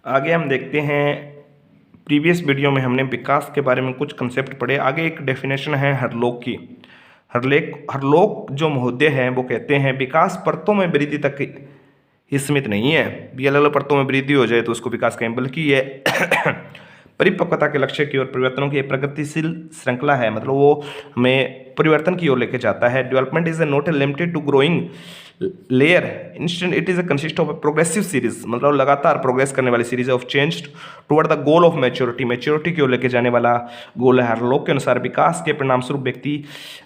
आगे हम देखते हैं। प्रीवियस वीडियो में हमने विकास के बारे में कुछ कंसेप्ट पढ़े। आगे एक डेफिनेशन है हरलोक की। हरलोक जो महोदय हैं वो कहते हैं विकास परतों में वृद्धि तक ही सीमित नहीं है। भी अलग अलग परतों में वृद्धि हो जाए तो उसको विकास कहें, बल्कि ये परिपक्वता के लक्ष्य की ओर परिवर्तनों की एक प्रगतिशील श्रृंखला है। मतलब वो हमें परिवर्तन की ओर लेके जाता है। Development is not limited to growing layer, instead it is a consist of progressive series. मतलब लगातार प्रोग्रेस करने वाली series of change toward the goal of maturity, maturity की ओर लेके जाने वाला गोल है। हरलोक के अनुसार विकास के परिणाम स्वरूप व्यक्ति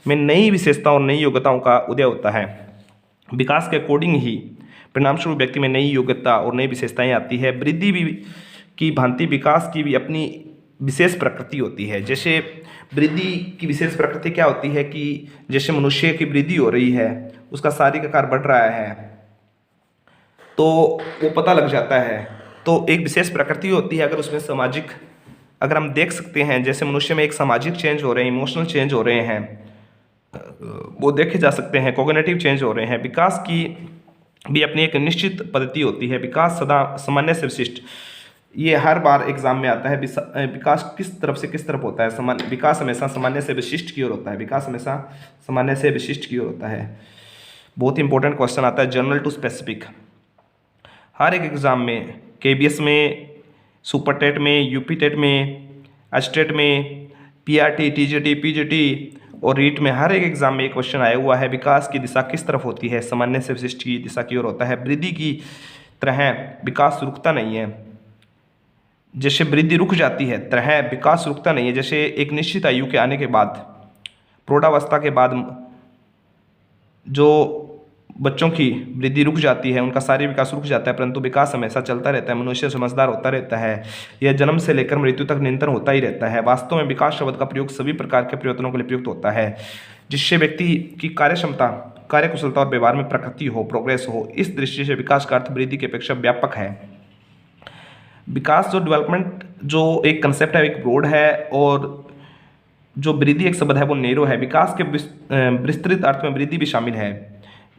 में नई विशेषताओं और नई योग्यताओं का उदय होता है। विकास के अकॉर्डिंग ही परिणाम स्वरूप व्यक्ति में नई योग्यता और नई विशेषताएं आती है। वृद्धि भी की भांति विकास की भी अपनी विशेष प्रकृति होती है। जैसे वृद्धि की विशेष प्रकृति क्या होती है कि जैसे मनुष्य की वृद्धि हो रही है, उसका शारीरिक आकार बढ़ रहा है, तो वो पता लग जाता है। तो एक विशेष प्रकृति होती है। अगर उसमें सामाजिक, अगर हम देख सकते हैं जैसे मनुष्य में एक सामाजिक चेंज हो रहे हैं, इमोशनल चेंज हो रहे हैं, वो देखे जा सकते हैं, कॉग्निटिव चेंज हो रहे हैं। विकास की भी अपनी एक निश्चित पद्धति होती है। विकास सदा सामान्य से विशिष्ट, ये हर बार एग्जाम में आता है। विकास किस तरफ से किस तरफ होता है? सामान्य विकास हमेशा सामान्य से विशिष्ट की ओर होता है। विकास हमेशा सामान्य से विशिष्ट की ओर होता है। बहुत इंपॉर्टेंट क्वेश्चन आता है जनरल टू स्पेसिफिक हर एक एग्जाम में, केबीएस में, सुपर टेट में, यूपी टेट में, एचटेट में, पीआरटी, टीजीटी, पीजीटी और रीट में हर एक एग्जाम में एक क्वेश्चन आया हुआ है। विकास की दिशा किस तरफ होती है? सामान्य से विशिष्ट की दिशा की ओर होता है। वृद्धि की तरह विकास रुकता नहीं है। जैसे वृद्धि रुक जाती है, तरह विकास रुकता नहीं है। जैसे एक निश्चित आयु के आने के बाद, प्रौढ़ावस्था के बाद जो बच्चों की वृद्धि रुक जाती है, उनका शारीरिक विकास रुक जाता है, परंतु विकास हमेशा चलता रहता है। मनुष्य समझदार होता रहता है। यह जन्म से लेकर मृत्यु तक निरंतर होता ही रहता है। वास्तव में विकास शब्द का प्रयोग सभी प्रकार के परिवर्तनों के लिए प्रयुक्त होता है जिससे व्यक्ति की कार्य क्षमता, कार्यकुशलता और व्यवहार में प्रगति हो, प्रोग्रेस हो। इस दृष्टि से विकास का अर्थ वृद्धि की अपेक्षा व्यापक है। विकास जो डेवलपमेंट जो एक कंसेप्ट है, एक ब्रॉड है, और जो वृद्धि एक शब्द है वो नैरो है। विकास के विस्तृत अर्थ में वृद्धि भी शामिल है।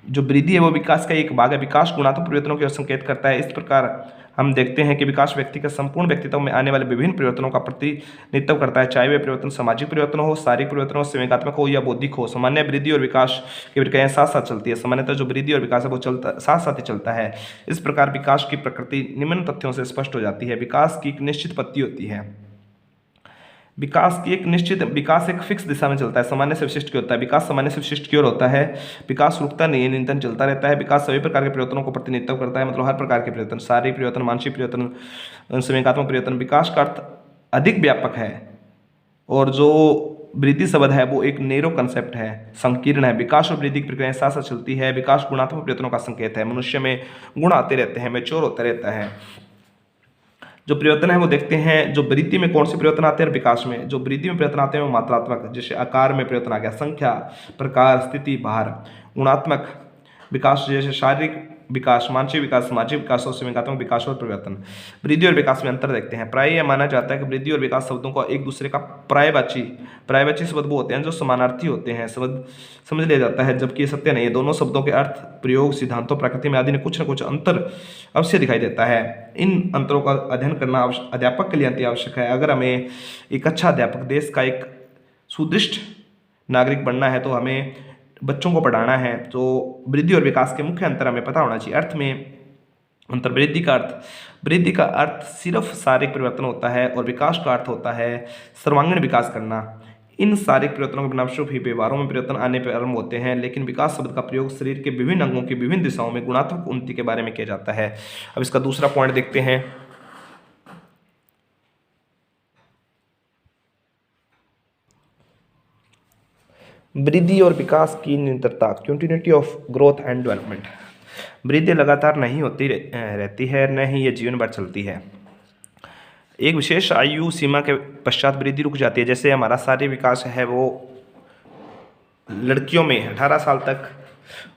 जो वृद्धि है वो विकास का एक भाग है। विकास गुणात्मक परिवर्तनों की ओर संकेत करता है। इस प्रकार हम देखते हैं कि विकास व्यक्ति का संपूर्ण व्यक्तित्व में आने वाले विभिन्न परिवर्तनों का प्रतिनिधित्व करता है, चाहे वे परिवर्तन सामाजिक परिवर्तन हो, शारीरिक परिवर्तन हो, संवेगात्मक हो या बौद्धिक हो। सामान्य वृद्धि और विकास की प्रक्रियाएं साथ साथ चलती है। सामान्यतः जो वृद्धि और विकास है वो साथ साथ ही चलता है। इस प्रकार विकास की प्रकृति निम्न तथ्यों से स्पष्ट हो जाती है। विकास की एक निश्चित पत्ती होती है। विकास एक फिक्स दिशा में चलता है, सामान्य से विशिष्ट की होता है। विकास सामान्य से विशिष्ट की ओर होता है। विकास रुकता नहीं है, निरंतर चलता रहता है। विकास सभी प्रकार के परिवर्तनों को प्रतिनिधित्व करता है। मतलब हर प्रकार के परिवर्तन, शारीरिक परिवर्तन, मानसिक परिवर्तन, संवेगात्मक परिवर्तन। विकास का अर्थ अधिक व्यापक है और जो वृद्धि शब्द है वो एक नैरो कंसेप्ट है, संकीर्ण है। विकास और वृद्धि की प्रक्रियाएं साथ साथ चलती है। विकास गुणात्मक परिवर्तनों का संकेत है। मनुष्य में गुण आते रहते हैं, मैच्योर होता रहता है। जो परिवर्तन है वो देखते हैं। जो वृद्धि में कौन से परिवर्तन आते हैं और विकास में जो वृद्धि में परिवर्तन आते हैं वो मात्रात्मक, जैसे आकार में परिवर्तन आ गया, संख्या, प्रकार, स्थिति, भार। गुणात्मक विकास जैसे शारीरिक विकास, मानसिक विकास, सामाजिक विकास और संवेगात्मक विकास और परिवर्तन। वृद्धि और विकास में अंतर देखते हैं। प्राय यह माना जाता है कि वृद्धि और विकास शब्दों का एक दूसरे का पर्यायवाची शब्द वो होते हैं जो समानार्थी होते हैं, शब्द समझ लिया जाता है, जबकि ये सत्य नहीं है। दोनों शब्दों के अर्थ, प्रयोग, सिद्धांतों, प्रकृति में आदि में कुछ न कुछ अंतर अवश्य दिखाई देता है। इन अंतरों का अध्ययन करना अध्यापक के लिए अति आवश्यक है। अगर हमें एक अच्छा अध्यापक, देश का एक सुदृढ़ नागरिक बनना है तो हमें बच्चों को पढ़ाना है। तो वृद्धि और विकास के मुख्य अंतर हमें पता होना चाहिए। अर्थ में अंतर, वृद्धि का अर्थ सिर्फ शारीरिक परिवर्तन होता है और विकास का अर्थ होता है सर्वांगीण विकास करना। इन शारीरिक परिवर्तनों के परिणामस्वरूप ही व्यवहारों में परिवर्तन आने पर आरंभ होते हैं। लेकिन विकास शब्द का प्रयोग शरीर के विभिन्न अंगों की विभिन्न दिशाओं में गुणात्मक उन्नति के बारे में किया जाता है। अब इसका दूसरा पॉइंट देखते हैं। वृद्धि और विकास की निरंतरता, continuity of growth and development. वृद्धि लगातार नहीं होती रहती है, न ही ये जीवन भर चलती है। एक विशेष आयु सीमा के पश्चात वृद्धि रुक जाती है। जैसे हमारा शारीरिक विकास है वो लड़कियों में 18 साल तक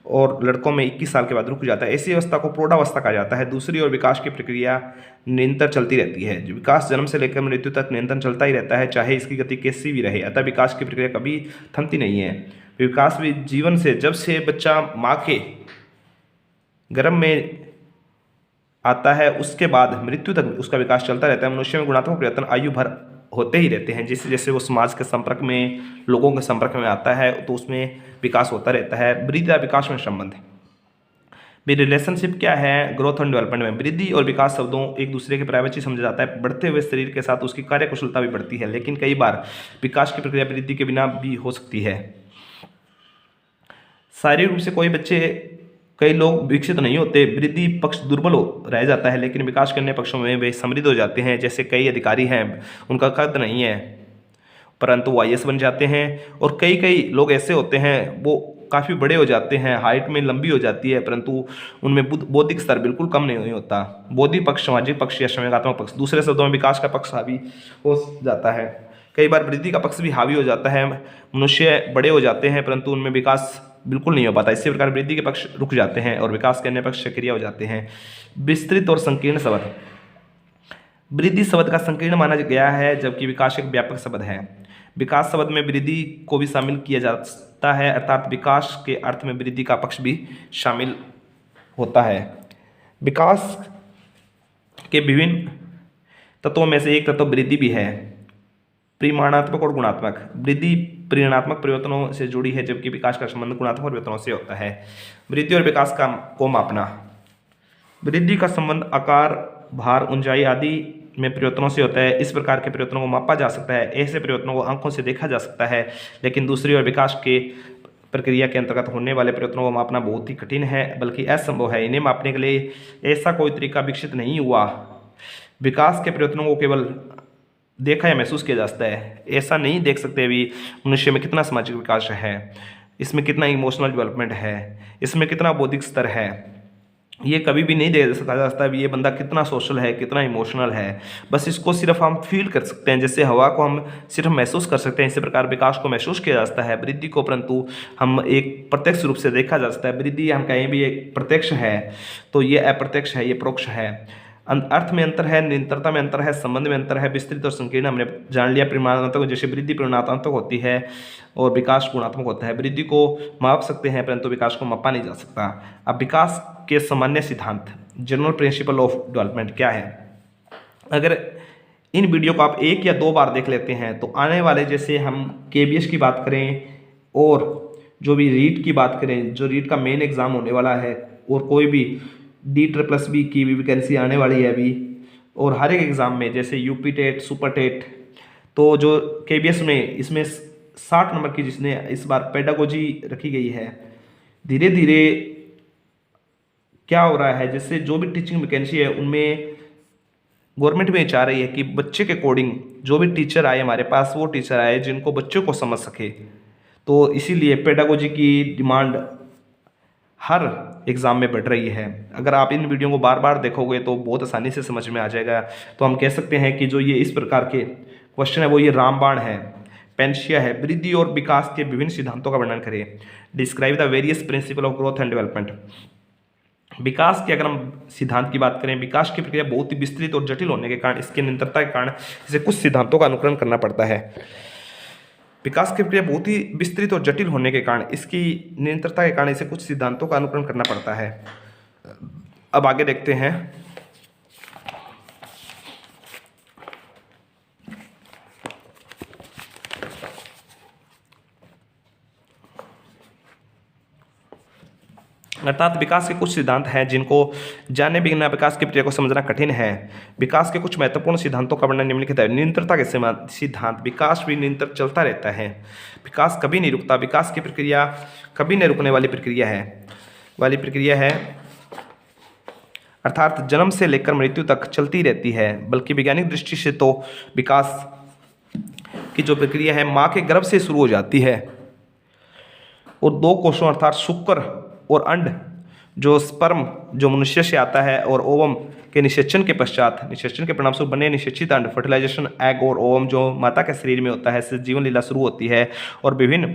और लड़कों में 21 साल के बाद रुक जाता है। ऐसी अवस्था को प्रौढ़ावस्था कहा जाता है। दूसरी ओर विकास की प्रक्रिया निरंतर चलती रहती है। विकास जन्म से लेकर मृत्यु तक निरंतर चलता ही रहता है, चाहे इसकी गति कैसी भी रहे। अतः विकास की प्रक्रिया कभी थमती नहीं है। विकास भी जीवन से, जब से बच्चा माँ के गर्भ में आता है उसके बाद मृत्यु तक उसका विकास चलता रहता है। मनुष्य में गुणात्मक परिवर्तन आयु भर होते ही रहते हैं। जैसे जैसे वो समाज के संपर्क में, लोगों के संपर्क में आता है तो उसमें विकास होता रहता है। वृद्धि या विकास में संबंध भी, रिलेशनशिप क्या है ग्रोथ एंड डेवलपमेंट में। वृद्धि और विकास शब्दों एक दूसरे के पर्यायवाची समझा जाता है। बढ़ते हुए शरीर के साथ उसकी कार्यकुशलता भी बढ़ती है, लेकिन कई बार विकास की प्रक्रिया वृद्धि के बिना भी हो सकती है। शारीरिक रूप से कई लोग विकसित नहीं होते, वृद्धि पक्ष दुर्बल रह जाता है, लेकिन विकास करने पक्षों में वे समृद्ध हो जाते हैं। जैसे कई अधिकारी हैं, उनका कद नहीं है परंतु वो IAS बन जाते हैं। और कई लोग ऐसे होते हैं वो काफ़ी बड़े हो जाते हैं, हाइट में लंबी हो जाती है, परंतु उनमें बौद्धिक स्तर बिल्कुल कम नहीं होता। बौद्धिक पक्ष, सामाजिक पक्ष या संवेगात्मक पक्ष, दूसरे शब्दों में विकास का पक्ष हावी हो जाता है। कई बार वृद्धि का पक्ष भी हावी हो जाता है। मनुष्य बड़े हो जाते हैं परंतु उनमें विकास बिल्कुल नहीं हो पाता। इसी प्रकार वृद्धि के पक्ष रुक जाते हैं और विकास के अन्य पक्ष सक्रिय हो जाते हैं। विस्तृत और संकीर्ण शब्द, वृद्धि शब्द का संकीर्ण माना गया है जबकि विकास एक व्यापक शब्द है। विकास शब्द में वृद्धि को भी शामिल किया जाता है, अर्थात विकास के अर्थ में वृद्धि का पक्ष भी शामिल होता है। विकास के विभिन्न तत्वों में से एक तत्व वृद्धि भी है। परिमाणात्मक और गुणात्मक, वृद्धि परिमाणात्मक परिवर्तनों से जुड़ी है जबकि विकास का संबंध गुणात्मक परिवर्तनों से होता है। वृद्धि और विकास को मापना, वृद्धि का संबंध आकार, भार, ऊंचाई आदि में परिवर्तनों से होता है। इस प्रकार के परिवर्तनों को मापा जा सकता है। ऐसे परिवर्तनों को आंखों से देखा जा सकता है, लेकिन दूसरी ओर विकास के प्रक्रिया के अंतर्गत होने वाले परिवर्तनों को मापना बहुत ही कठिन है, बल्कि असंभव है। इन्हें मापने के लिए ऐसा कोई तरीका विकसित नहीं हुआ। विकास के परिवर्तनों को केवल देखा या महसूस किया जा सकता है, ऐसा नहीं देख सकते भी मनुष्य में कितना सामाजिक विकास है, इसमें कितना इमोशनल डेवलपमेंट है, इसमें कितना बौद्धिक स्तर है। ये कभी भी नहीं देख सकता जा सकता है ये बंदा कितना सोशल है, कितना इमोशनल है। बस इसको सिर्फ हम फील कर सकते हैं, जैसे हवा को हम सिर्फ महसूस कर सकते हैं, इसी प्रकार विकास को महसूस किया जा सकता है। वृद्धि को परंतु हम एक प्रत्यक्ष रूप से देखा जा सकता है। वृद्धि हम कहीं भी एक प्रत्यक्ष है तो ये अप्रत्यक्ष है, ये परोक्ष है। अर्थ में अंतर है, निरंतरता में अंतर है, संबंध में अंतर है। विस्तृत और संकीर्ण हमने जान लिया। परिमाणात्मक, जैसे वृद्धि परिमाणात्मक होती है और विकास गुणात्मक होता है। वृद्धि को माप सकते हैं परंतु विकास को मापा नहीं जा सकता। अब विकास के सामान्य सिद्धांत, जनरल प्रिंसिपल ऑफ डेवलपमेंट क्या है। अगर इन वीडियो को आप 1 या 2 बार देख लेते हैं तो आने वाले, जैसे हम KBS की बात करें और जो भी रीट की बात करें, जो रीट का मेन एग्जाम होने वाला है, और कोई भी D++ की भी वैकेंसी आने वाली है अभी, और हर एक एग्ज़ाम में जैसे UP टेट, सुपर टेट, तो जो KBS में इसमें 60 नंबर की जिसने इस बार पेडागोजी रखी गई है। धीरे धीरे क्या हो रहा है, जैसे जो भी टीचिंग वैकेंसी है उनमें गवर्नमेंट में चाह रही है कि बच्चे के अकॉर्डिंग जो भी टीचर आए हमारे पास, वो टीचर आए जिनको बच्चों को समझ सके। तो इसीलिए पेडागोजी की डिमांड हर एग्ज़ाम में बढ़ रही है। अगर आप इन वीडियो को बार बार देखोगे तो बहुत आसानी से समझ में आ जाएगा। तो हम कह सकते हैं कि जो ये इस प्रकार के क्वेश्चन है वो ये रामबाण है, पेंशिया है। वृद्धि और विकास के विभिन्न सिद्धांतों का वर्णन करें। Describe the various principle of growth and development. विकास की अगर हम सिद्धांत की बात करें, विकास की प्रक्रिया बहुत ही विस्तृत और जटिल होने के कारण, इसके निरंतरता के कारण इसे कुछ सिद्धांतों का अनुकरण करना पड़ता है। विकास की प्रक्रिया बहुत ही विस्तृत और जटिल होने के कारण, इसकी निरंतरता के कारण इसे कुछ सिद्धांतों का अनुकरण करना पड़ता है। अब आगे देखते हैं। अर्थात विकास के कुछ सिद्धांत हैं जिनको जाने बिना विकास की प्रक्रिया को समझना कठिन है। विकास के कुछ महत्वपूर्ण सिद्धांतों का वर्णन निम्नलिखित है। निरंतरता के सिद्धांत, विकास भी निरंतर चलता रहता है, विकास कभी नहीं रुकता। विकास की प्रक्रिया कभी नहीं रुकने वाली प्रक्रिया है अर्थात जन्म से लेकर मृत्यु तक चलती रहती है। बल्कि वैज्ञानिक दृष्टि से तो विकास की जो प्रक्रिया है माँ के गर्भ से शुरू हो जाती है और 2 कोषों अर्थात शुक्र और अंड, जो स्पर्म जो मनुष्य से आता है, और ओवम के निषेचन के पश्चात, निषेचन के परिणामस्वरूप बने निषेचित अंड, फर्टिलाइजेशन एग और ओवम जो माता के शरीर में होता है, से जीवन लीला शुरू होती है और विभिन्न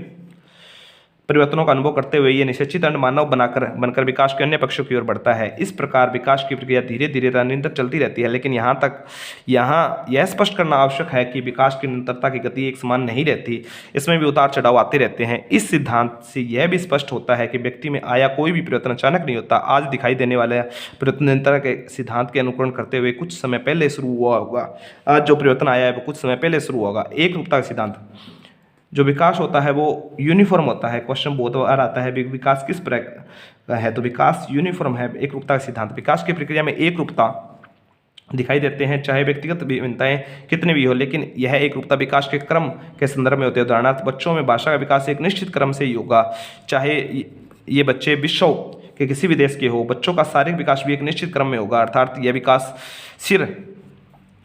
परिवर्तनों का अनुभव करते हुए ये निश्चित अंड मानव बनकर विकास के अन्य पक्षों की ओर बढ़ता है। इस प्रकार विकास की प्रक्रिया धीरे धीरे निरंतर चलती रहती है, लेकिन यहाँ यह स्पष्ट करना आवश्यक है कि विकास की निरंतरता की गति एक समान नहीं रहती, इसमें भी उतार चढ़ाव आते रहते हैं। इस सिद्धांत से यह भी स्पष्ट होता है कि व्यक्ति में आया कोई भी परिवर्तन अचानक नहीं होता। आज दिखाई देने वाला परिवर्तन निरंतरता के सिद्धांत के अनुकरण करते हुए कुछ समय पहले शुरू हुआ होगा। आज जो परिवर्तन आया है वो कुछ समय पहले शुरू होगा। एक रूपता का सिद्धांत, जो विकास होता है वो यूनिफॉर्म होता है। क्वेश्चन बहुत बार आता है विकास किस प्रकार का है, तो विकास यूनिफॉर्म है। एक रूपता का सिद्धांत, विकास की प्रक्रिया में एक रूपता दिखाई देते हैं, चाहे व्यक्तिगत विभिन्नताएं कितने भी हो, लेकिन यह एक रूपता विकास के क्रम के संदर्भ में होते हैं। उदाहरणार्थ, बच्चों में भाषा का विकास एक निश्चित क्रम से ही होगा, चाहे ये बच्चे विश्व के किसी भी देश के हो। बच्चों का शारीरिक विकास भी एक निश्चित क्रम में होगा, अर्थात यह विकास सिर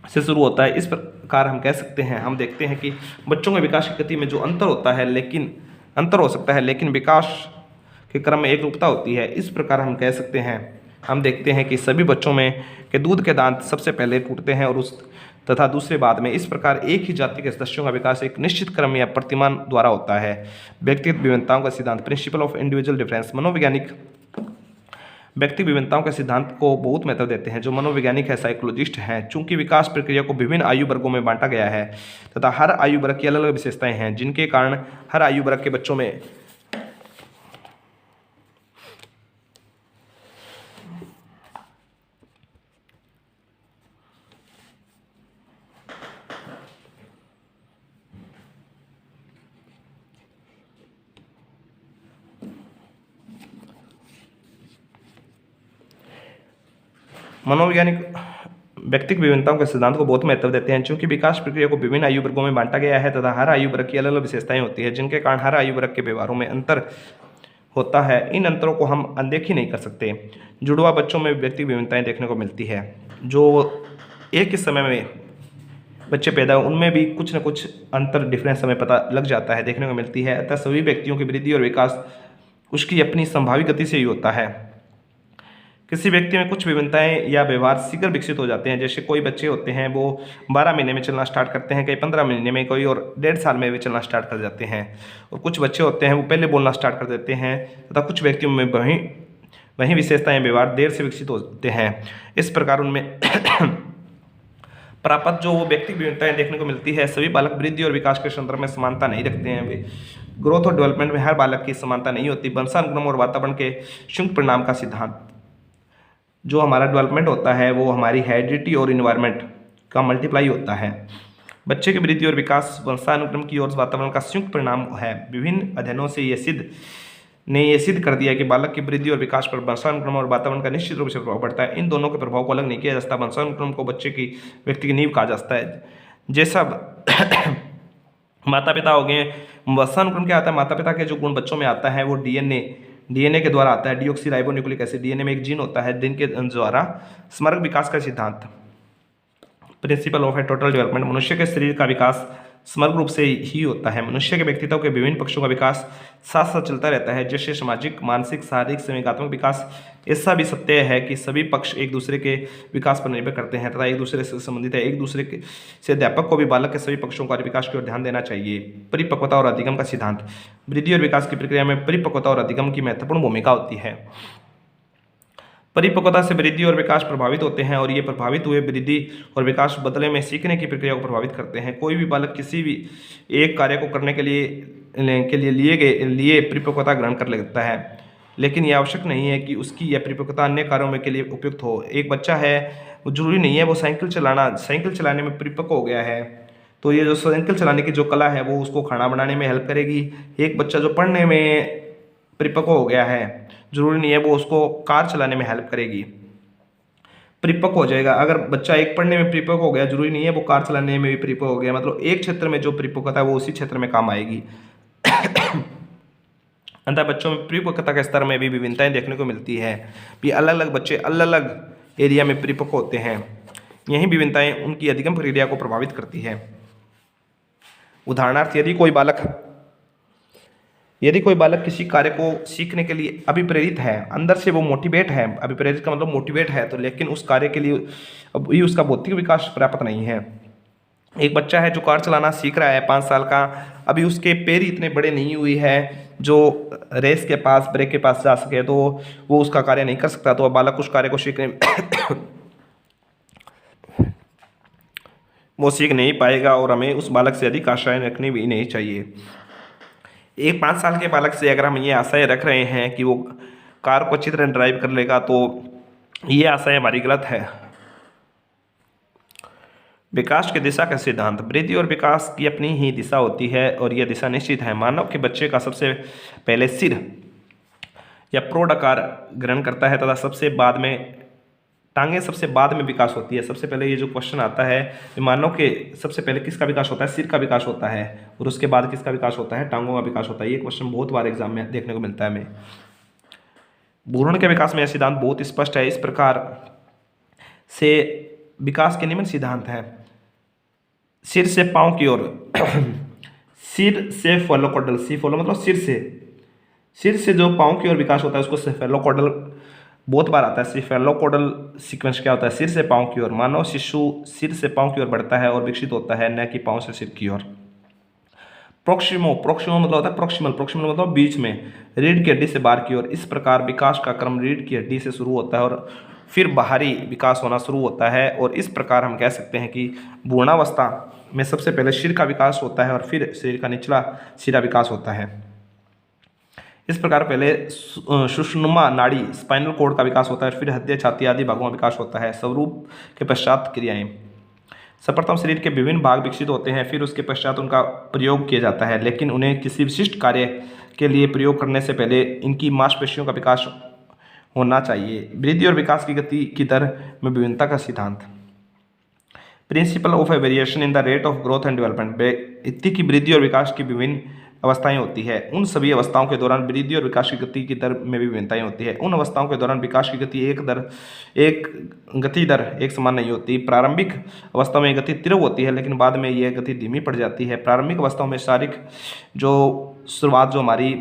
से शुरू होता है। इस प्रकार हम कह सकते हैं, हम देखते हैं कि बच्चों के विकास की गति में जो अंतर होता है, लेकिन अंतर हो सकता है, लेकिन विकास के क्रम में एक रूपता होती है। इस प्रकार हम कह सकते हैं, हम देखते हैं कि सभी बच्चों में के दूध के दांत सबसे पहले टूटते हैं और तथा दूसरे बाद में। इस प्रकार एक ही जाति के सदस्यों का विकास एक निश्चित क्रम या प्रतिमान द्वारा होता है। व्यक्तिगत विभिन्नताओं का सिद्धांत, प्रिंसिपल ऑफ इंडिविजुअल डिफरेंस, मनोवैज्ञानिक व्यक्ति विभिन्नताओं के सिद्धांत को बहुत महत्व देते हैं। जो मनोवैज्ञानिक है, साइकोलॉजिस्ट हैं, चूंकि विकास प्रक्रिया को विभिन्न आयु वर्गों में बांटा गया है तथा हर आयु वर्ग की अलग अलग विशेषताएं हैं, जिनके कारण हर आयु वर्ग के बच्चों में मनोवैज्ञानिक व्यक्तिगत विभिन्नताओं के सिद्धांत को बहुत महत्व देते हैं, क्योंकि विकास प्रक्रिया को विभिन्न आयु वर्गों में बांटा गया है तथा हर आयु वर्ग की अलग अलग विशेषताएं होती है, जिनके कारण हर आयु वर्ग के व्यवहारों में अंतर होता है। इन अंतरों को हम अनदेखी नहीं कर सकते। जुड़वा बच्चों में व्यक्तिगत विभिन्नताएं देखने को मिलती है। जो एक ही समय में बच्चे पैदा हो, उनमें भी कुछ न कुछ अंतर, डिफरेंस हमें पता लग जाता है, देखने को मिलती है। अतः सभी व्यक्तियों की वृद्धि और विकास उसकी अपनी संभावित गति से ही होता है। किसी व्यक्ति में कुछ विभिन्नताएं या व्यवहार शीघ्र विकसित हो जाते हैं। जैसे कोई बच्चे होते हैं वो 12 महीने में चलना स्टार्ट करते हैं, कई 15 महीने में, कोई और 1.5 साल में भी चलना स्टार्ट कर जाते हैं। और कुछ बच्चे होते हैं वो पहले बोलना स्टार्ट कर देते हैं तथा कुछ व्यक्तियों में वही विशेषताएं, व्यवहार देर से विकसित होते हैं। इस प्रकार उनमें प्राप्त जो व्यक्तिगत विभिन्नताएं देखने को मिलती है, सभी बालक वृद्धि और विकास के संदर्भ में समानता नहीं रखते हैं। वे ग्रोथ और डेवलपमेंट में हर बालक की समानता नहीं होती। वंशानुक्रम और वातावरण के संयुक्त परिणाम का सिद्धांत, जो हमारा डेवलपमेंट होता है वो हमारी हेरिडिटी और इन्वायरमेंट का मल्टीप्लाई होता है। बच्चे की वृद्धि और विकास वंशानुक्रम की और वातावरण का संयुक्त परिणाम है। विभिन्न अध्ययनों से ये सिद्ध कर दिया कि बालक की वृद्धि और विकास पर वंशानुक्रम और वातावरण का निश्चित रूप से प्रभाव पड़ता है। इन दोनों के प्रभाव को अलग नहीं किया जा सकता। वंशानुक्रम को बच्चे की व्यक्ति की नींव कहा जाता है। जैसा माता पिता हो गए, वंशानुक्रम क्या आता है, माता पिता के जो गुण बच्चों में आता है वो डीएनए के द्वारा आता है। डीऑक्सीराइबोन्यूक्लिक एसिड, डीएनए में एक जीन होता है जिनके द्वारा स्मारक विकास का सिद्धांत, प्रिंसिपल ऑफ टोटल डेवलपमेंट, मनुष्य के शरीर का विकास समग्र रूप से ही होता है। मनुष्य के व्यक्तित्व के विभिन्न पक्षों का विकास साथ साथ चलता रहता है, जैसे सामाजिक, मानसिक, शारीरिक, संवेगात्मक विकास। ऐसा भी सत्य है कि सभी पक्ष एक दूसरे के विकास पर निर्भर करते हैं तथा एक दूसरे से संबंधित है। एक दूसरे से अध्यापक को भी बालक के सभी पक्षों का विकास की ओर ध्यान देना चाहिए। परिपक्वता और अधिगम का सिद्धांत, वृद्धि और विकास की प्रक्रिया में परिपक्वता और अधिगम की महत्वपूर्ण भूमिका होती है। परिपक्वता से वृद्धि और विकास प्रभावित होते हैं और ये प्रभावित हुए वृद्धि और विकास बदले में सीखने की प्रक्रिया को प्रभावित करते हैं। कोई भी बालक किसी भी एक कार्य को करने के लिए परिपक्वता ग्रहण कर लेता है, लेकिन यह आवश्यक नहीं है कि उसकी यह परिपक्वता अन्य कार्यों में के लिए उपयुक्त हो। एक बच्चा है, वो जरूरी नहीं है वो साइकिल चलाने में परिपक्व हो गया है, तो ये जो साइकिल चलाने की जो कला है वो उसको खाना बनाने में हेल्प करेगी। एक बच्चा जो पढ़ने में परिपक्व हो गया है, जरूरी नहीं है वो उसको कार चलाने में हेल्प करेगी, परिपक्व हो जाएगा। अगर बच्चा एक पढ़ने में परिपक्व हो गया, जरूरी नहीं है वो कार चलाने में भी परिपक्व हो गया। मतलब एक क्षेत्र में जो परिपक्वता है वो उसी क्षेत्र में काम आएगी। अंततः बच्चों में परिपक्वता के स्तर में भी विभिन्नताएं देखने को मिलती है कि अलग अलग बच्चे अलग अलग एरिया में परिपक्व होते हैं। यही विभिन्नताएं उनकी अधिगम प्रक्रिया को प्रभावित करती है। उदाहरणार्थ, यदि कोई बालक किसी कार्य को सीखने के लिए अभिप्रेरित है, अंदर से वो मोटिवेट है, अभिप्रेरित का मतलब मोटिवेट है, तो लेकिन उस कार्य के लिए अभी उसका भौतिक विकास पर्याप्त नहीं है। एक बच्चा है जो कार चलाना सीख रहा है, 5 साल का, अभी उसके पैर इतने बड़े नहीं हुए हैं जो रेस के पास, ब्रेक के पास जा सके, तो वो उसका कार्य नहीं कर सकता, तो बालक उस कार्य को सीखने वो सीख नहीं पाएगा और हमें उस बालक से अधिक आशाएं रखनी भी नहीं चाहिए। एक 5 साल के बालक से अगर हम ये आशाएं रख रहे हैं कि वो कार को अच्छी तरह ड्राइव कर लेगा, तो ये आशाएं हमारी गलत है। विकास की दिशा का सिद्धांत। वृद्धि और विकास की अपनी ही दिशा होती है और यह दिशा निश्चित है। मानव के बच्चे का सबसे पहले सिर या प्रौढ़ आकार ग्रहण करता है तथा सबसे बाद में टांगे सबसे बाद में विकास होती है। सबसे पहले ये जो क्वेश्चन आता है, मानव के सबसे पहले किसका विकास होता है? सिर का विकास होता है, और उसके बाद किसका विकास होता है? टांगों का विकास होता है। ये क्वेश्चन बहुत बार एग्जाम में देखने को मिलता है हमें। भ्रूण के विकास में यह सिद्धांत बहुत स्पष्ट है। इस प्रकार से विकास के निम्न सिद्धांत हैं। सिर से पांव की ओर सिर से फेलोकोडल, सी फॉलो मतलब सिर से जो पांव की ओर विकास होता है उसको सेफेलोकोडल, बहुत बार आता है। सेफेलोकोडल सीक्वेंस क्या होता है? सिर से पांव की ओर। मानव शिशु सिर से पांव की ओर बढ़ता है और विकसित होता है, न कि पांव से सिर की ओर। प्रोक्सिमो मतलब होता है प्रोक्सिमल मतलब बीच में, रीढ़ की हड्डी से बाहर की ओर। इस प्रकार विकास का क्रम रीढ़ की हड्डी से शुरू होता है और फिर बाहरी विकास होना शुरू होता है, और इस प्रकार हम कह सकते हैं कि भ्रूणावस्था में सबसे पहले सिर का विकास होता है और फिर शरीर का निचला सिरा विकास होता है। इस प्रकार पहले सुषुम्ना नाड़ी स्पाइनल कोड का विकास होता है, फिर हृदय, छाती आदि भागों का विकास होता है। स्वरूप के पश्चात क्रियाएं। सर्वप्रथम शरीर के विभिन्न भाग विकसित होते हैं, फिर उसके पश्चात उनका प्रयोग किया जाता है, लेकिन उन्हें किसी विशिष्ट कार्य के लिए प्रयोग करने से पहले इनकी मांसपेशियों का विकास होना चाहिए। वृद्धि और विकास की गति की दर में विभिन्नता का सिद्धांत। Principle of A variation in the rate of growth and development. व्यक्ति की वृद्धि और विकास की विभिन्न अवस्थाएं होती है। उन सभी अवस्थाओं के दौरान वृद्धि और विकास की गति की दर में भी विभिन्नताएं होती है। उन अवस्थाओं के दौरान विकास की गति एक गति दर एक समान नहीं होती। प्रारंभिक अवस्था में गति तीव्र होती है, लेकिन बाद में यह गति धीमी पड़ जाती है। प्रारंभिक अवस्थाओं में शारीरिक जो शुरुआत जो हमारी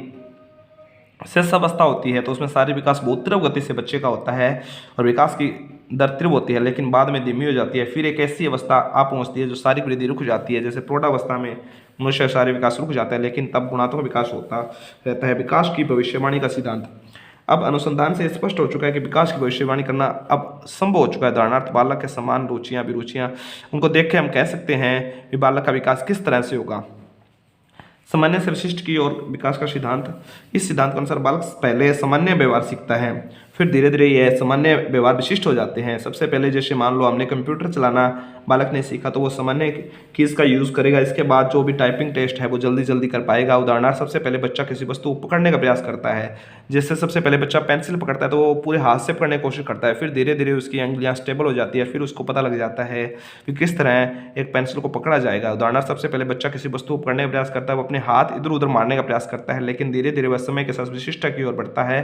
शेष अवस्था होती है, तो उसमें शारीरिक विकास बहुत तीव्र गति से बच्चे का होता है और विकास की दर तीव्र होती है, लेकिन बाद में धीमी हो जाती है। फिर एक ऐसी अवस्था आ पहुंचती है जो शारीरिक वृद्धि रुक जाती है, जैसे प्रौढ़ावस्था में मनुष्य शारीरिक विकास रुक जाता है, लेकिन तब गुणात्मक विकास होता रहता है। विकास की भविष्यवाणी का सिद्धांत। अब अनुसंधान से स्पष्ट हो चुका है कि विकास की भविष्यवाणी करना अब संभव हो चुका है। उदाहरणार्थ, बालक के समान रुचियां अभिरुचियां, उनको देख के हम कह सकते हैं कि बालक का विकास किस तरह से होगा। सामान्य से विशिष्ट की ओर विकास का सिद्धांत। इस सिद्धांत के अनुसार बालक पहले सामान्य व्यवहार सीखता है, फिर धीरे धीरे यह सामान्य व्यवहार विशिष्ट हो जाते हैं। सबसे पहले जैसे मान लो हमने कंप्यूटर चलाना बालक ने सीखा, तो वो सामान्य कीज का यूज़ करेगा। इसके बाद जो भी टाइपिंग टेस्ट है वो जल्दी जल्दी कर पाएगा। उदाहरण, सबसे पहले बच्चा किसी वस्तु को पकड़ने का प्रयास करता है। जैसे सबसे पहले बच्चा पेंसिल पकड़ता है तो वो पूरे हाथ से पकड़ने की कोशिश करता है, फिर धीरे धीरे उसकी अंगुलियाँ स्टेबल हो जाती है, फिर उसको पता लग जाता है कि किस तरह एक पेंसिल को पकड़ा जाएगा। उदाहरण, सबसे पहले बच्चा किसी वस्तु को पकड़ने का प्रयास करता है, वो अपने हाथ इधर उधर मारने का प्रयास करता है, लेकिन धीरे धीरे वह समय के साथ विशिष्टता की ओर बढ़ता है।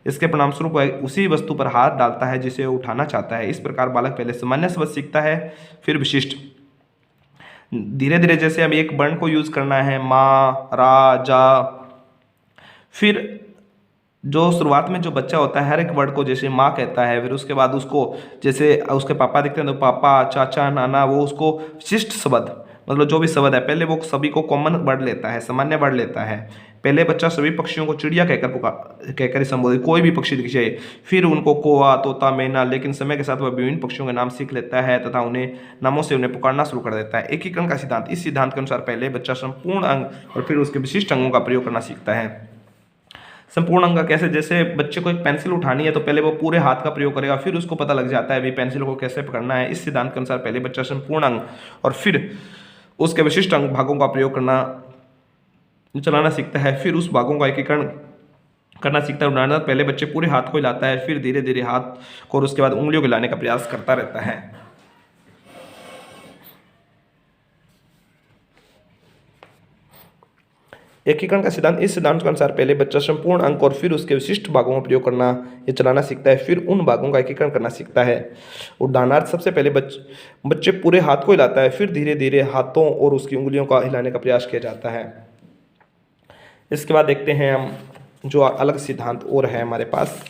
इसके परिणामस्वरूप वह उसी वस्तु पर हाथ डालता है जिसे वो उठाना चाहता है। इस प्रकार बालक पहले सामान्य शब्द सीखता है, फिर विशिष्ट। धीरे धीरे जैसे हम एक वर्ण को यूज करना है, माँ, रा, जा, फिर जो शुरुआत में जो बच्चा होता है हर एक वर्ड को जैसे माँ कहता है, फिर उसके बाद उसको जैसे उसके पापा दिखते हैं तो पापा, चाचा, नाना, वो उसको विशिष्ट शब्द मतलब जो भी शब्द है पहले वो सभी को कॉमन वर्ड लेता है, सामान्य वर्ड लेता है। पहले बच्चा सभी पक्षियों को चिड़िया कहकर ही संबोधित, कोई भी पक्षी दिख जाए, फिर उनको कौवा, तोता, मैना, लेकिन समय के साथ वह विभिन्न पक्षियों के नाम सीख लेता है तथा उन्हें नामों से उन्हें पुकारना शुरू कर देता है। एकीकरण का सिद्धांत। इस सिद्धांत के अनुसार पहले बच्चा संपूर्ण अंग और फिर उसके विशिष्ट अंगों का प्रयोग करना सीखता है। संपूर्ण अंग कैसे? जैसे बच्चे को एक पेंसिल उठानी है तो पहले वो पूरे हाथ का प्रयोग करेगा, फिर उसको पता लग जाता है भी पेंसिल को कैसे पकड़ना है। इस सिद्धांत के अनुसार पहले बच्चा संपूर्ण अंग और फिर उसके विशिष्ट अंग भागों का प्रयोग करना चलाना सीखता है, फिर उस भागों का एकीकरण करना सीखता है। उदाहरण, पहले बच्चे पूरे हाथ को हिलाता है, फिर धीरे धीरे हाथ को और उसके बाद उंगलियों को हिलाने का प्रयास करता रहता है। एकीकरण का सिद्धांत। इस सिद्धांत के अनुसार पहले बच्चा संपूर्ण अंक और फिर उसके विशिष्ट भागों का प्रयोग करना या चलाना सीखता है, फिर उन भागों का एकीकरण करना सीखता है। उदाहरणार्थ, सबसे पहले बच्चे पूरे हाथ को हिलाता है, फिर धीरे धीरे हाथों और उसकी उंगलियों का हिलाने का प्रयास किया जाता है। इसके बाद देखते हैं हम जो अलग सिद्धांत और है हमारे पास।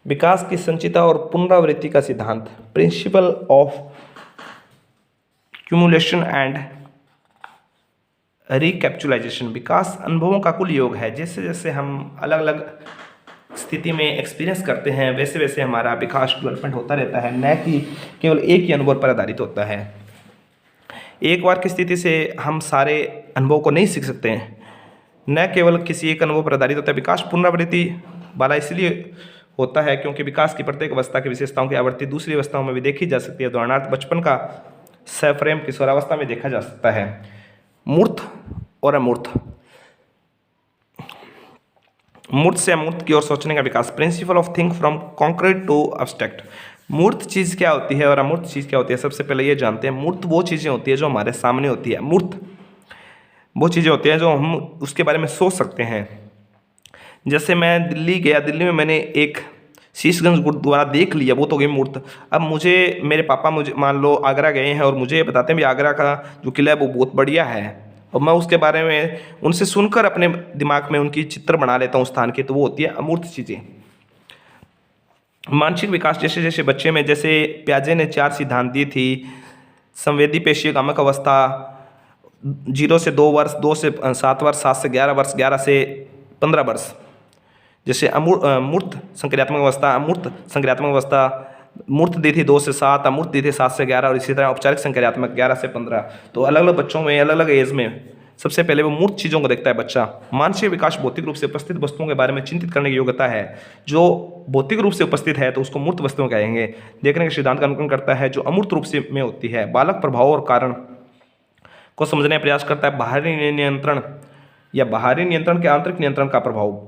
विकास की संचिता और पुनरावृत्ति का सिद्धांत, प्रिंसिपल ऑफ क्यूमुलेशन एंड रिकैप्चुलाइजेशन। विकास अनुभवों का कुल योग है। जैसे जैसे हम अलग अलग स्थिति में एक्सपीरियंस करते हैं वैसे वैसे हमारा विकास डेवलपमेंट होता रहता है, न कि केवल एक ही अनुभव पर आधारित होता है। एक बार की स्थिति से हम सारे अनुभव को नहीं सीख सकते हैं, न केवल किसी एक अनुभव पर आधारित होता है। विकास पुनरावृत्ति वाला इसलिए होता है क्योंकि विकास की प्रत्येक अवस्था की विशेषताओं की आवृत्ति दूसरी अवस्थाओं में भी देखी जा सकती है। उदाहरणार्थ बचपन का सफ्रेम किशोरावस्था में देखा जा सकता है। मूर्त और अमूर्त, मूर्त से अमूर्त की ओर सोचने का विकास, principle of think from concrete to abstract. मूर्त चीज़ क्या होती है और अमूर्त चीज़ क्या होती है, सबसे पहले ये जानते हैं। मूर्त वो चीज़ें होती है जो हमारे सामने होती है। मूर्त वो चीज़ें होती हैं जो हम उसके बारे में सोच सकते हैं। जैसे मैं दिल्ली गया, दिल्ली में मैंने एक शीशगंज गुरुद्वारा देख लिया, वो तो गई मूर्त। अब मुझे मेरे पापा मुझे मान लो आगरा गए हैं और मुझे बताते हैं भी आगरा का जो किला है वो बहुत बढ़िया है, और मैं उसके बारे में उनसे सुनकर अपने दिमाग में उनकी चित्र बना लेता हूँ स्थान की, तो वो होती है अमूर्त चीज़ें। मानसिक विकास, जैसे जैसे बच्चे में, जैसे प्याजे ने 4 सिद्धांत दी थी। संवेदी पेशीय कामक अवस्था 0 से 2 वर्ष, 2 से 7 वर्ष, 7 से 11 वर्ष, 11 से 15 वर्ष। जैसे मूर्त संक्रियात्मक अवस्था, अमूर्त संक्रियात्मक अवस्था, मूर्त दी थी 2 से 7, अमूर्त दी थी 7 से 11, और इसी तरह औपचारिक संक्रियात्मक 11 से 15। तो अलग अलग बच्चों में अलग अलग एज में सबसे पहले वो मूर्त चीज़ों को देखता है बच्चा। मानसिक विकास भौतिक रूप से उपस्थित वस्तुओं के बारे में चिंतित करने की योग्यता है। जो भौतिक रूप से उपस्थित है तो उसको मूर्त वस्तुओं कहेंगे। देखने के सिद्धांत का अनुकरण करता है जो अमूर्त रूप से में होती है। बालक प्रभाव और कारण को समझने का प्रयास करता है। बाहरी नियंत्रण या बाहरी नियंत्रण के आंतरिक नियंत्रण का प्रभाव।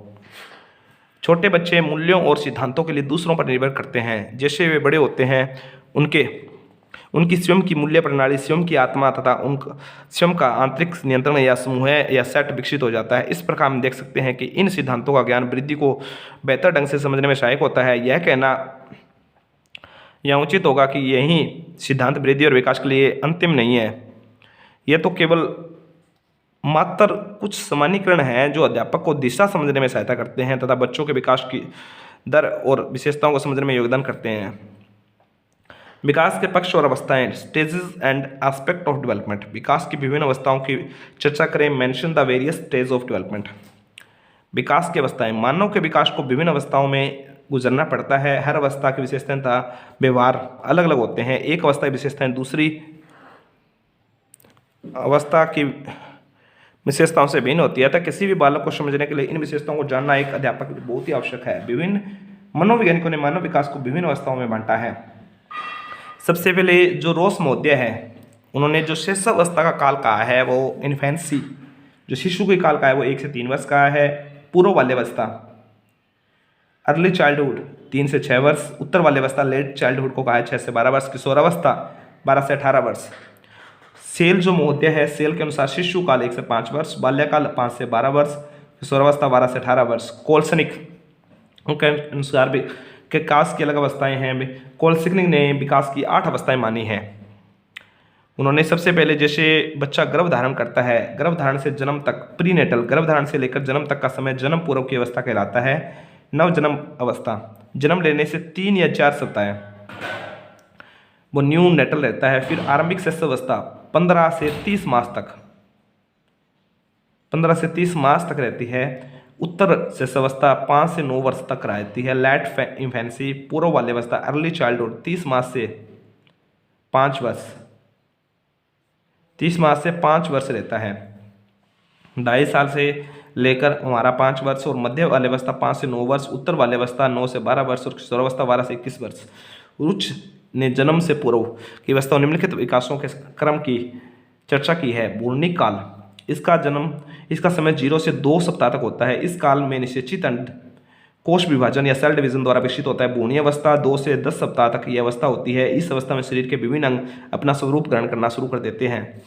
छोटे बच्चे मूल्यों और सिद्धांतों के लिए दूसरों पर निर्भर करते हैं। जैसे वे बड़े होते हैं उनकी स्वयं की मूल्य प्रणाली, स्वयं की आत्मा तथा उनका स्वयं का आंतरिक नियंत्रण या समूह या सेट विकसित हो जाता है। इस प्रकार हम देख सकते हैं कि इन सिद्धांतों का ज्ञान वृद्धि को बेहतर ढंग से समझने में सहायक होता है। यह कहना यह उचित होगा कि यही सिद्धांत वृद्धि और विकास के लिए अंतिम नहीं है। यह तो केवल मात्र कुछ सामान्यीकरण हैं जो अध्यापक को दिशा समझने में सहायता करते हैं तथा बच्चों के विकास की दर और विशेषताओं को समझने में योगदान करते हैं। विकास के पक्ष और अवस्थाएं, stages and aspect of development. विकास की विभिन्न अवस्थाओं की चर्चा करें। Mention the various stage of development. विकास की अवस्थाएं, मानव के विकास को विभिन्न अवस्थाओं में गुजरना पड़ता है। हर अवस्था की विशेषताएं तथा व्यवहार अलग अलग होते हैं। एक अवस्था की विशेषताएं दूसरी अवस्था की विशेषताओं से भिन्न होती है, अतः किसी भी बालक को समझने के लिए इन विशेषताओं को जानना एक अध्यापक के लिए बहुत ही आवश्यक है। विभिन्न मनोवैज्ञानिकों ने मानव विकास को विभिन्न अवस्थाओं में बांटा है। सबसे पहले जो रोस महोदय है उन्होंने जो शिशुअवस्था का काल कहा है वो इन्फेंसी, जो शिशु के काल का है वो 1 से 3 वर्ष का है। पूर्व बाल्यावस्था अर्ली चाइल्डहुड 3 से 6 वर्ष। उत्तर बाल्यावस्था लेट चाइल्डहुड को कहा है 6 से 12 वर्ष। किशोरावस्था 12 से 18 वर्ष। सेल जो महोदय है सेल के अनुसार शिशु काल 1 से 5 वर्ष, बाल्यकाल 5 से 12 वर्ष, किशोरावस्था 12 से 18 वर्ष। कोल्सनिक उनके अनुसार भी विकास की अलग अवस्थाएं हैं। कोल्सनिक ने विकास की 8 अवस्थाएं मानी हैं। उन्होंने सबसे पहले जैसे बच्चा गर्भ धारण करता है, गर्भ धारण से जन्म तक प्रीनेटल, गर्भ धारण से लेकर जन्म तक का समय जन्म पूर्व की अवस्था कहलाता है। नव जन्म अवस्था, जन्म लेने से 3 या 4 सप्ताह वो न्यू नेटल रहता है। फिर आरंभिक शिशुअवस्था 15 से 30 मास तक, 15 से 30 मास तक रहती है। उत्तर शिशुअवस्था 5 से 9 वर्ष तक रहती है। लेट इन्फेंसी पूर्व बाल्यावस्था अर्ली चाइल्डहुड 30 मास से 5 वर्ष, 30 मास से 5 वर्ष रहता है। 2.5 साल से लेकर हमारा 5 वर्ष। और मध्य बाल्यावस्था 5 से 9 वर्ष, उत्तर बाल्यावस्था 9 से 12 वर्ष और किशोरावस्था 12 से 21 वर्ष। रुच ने जन्म से पूर्व की अवस्था निम्नलिखित विकासों के क्रम की चर्चा की है। भ्रूणिक काल, इसका समय 0 से 2 सप्ताह तक होता है। इस काल में निषेचित अंड कोष विभाजन या सेल डिवीजन द्वारा विकसित होता है। भ्रूणीय अवस्था 2 से 10 सप्ताह तक यह अवस्था होती है। इस अवस्था में शरीर के विभिन्न अंग अपना स्वरूप ग्रहण करना शुरू कर देते हैं।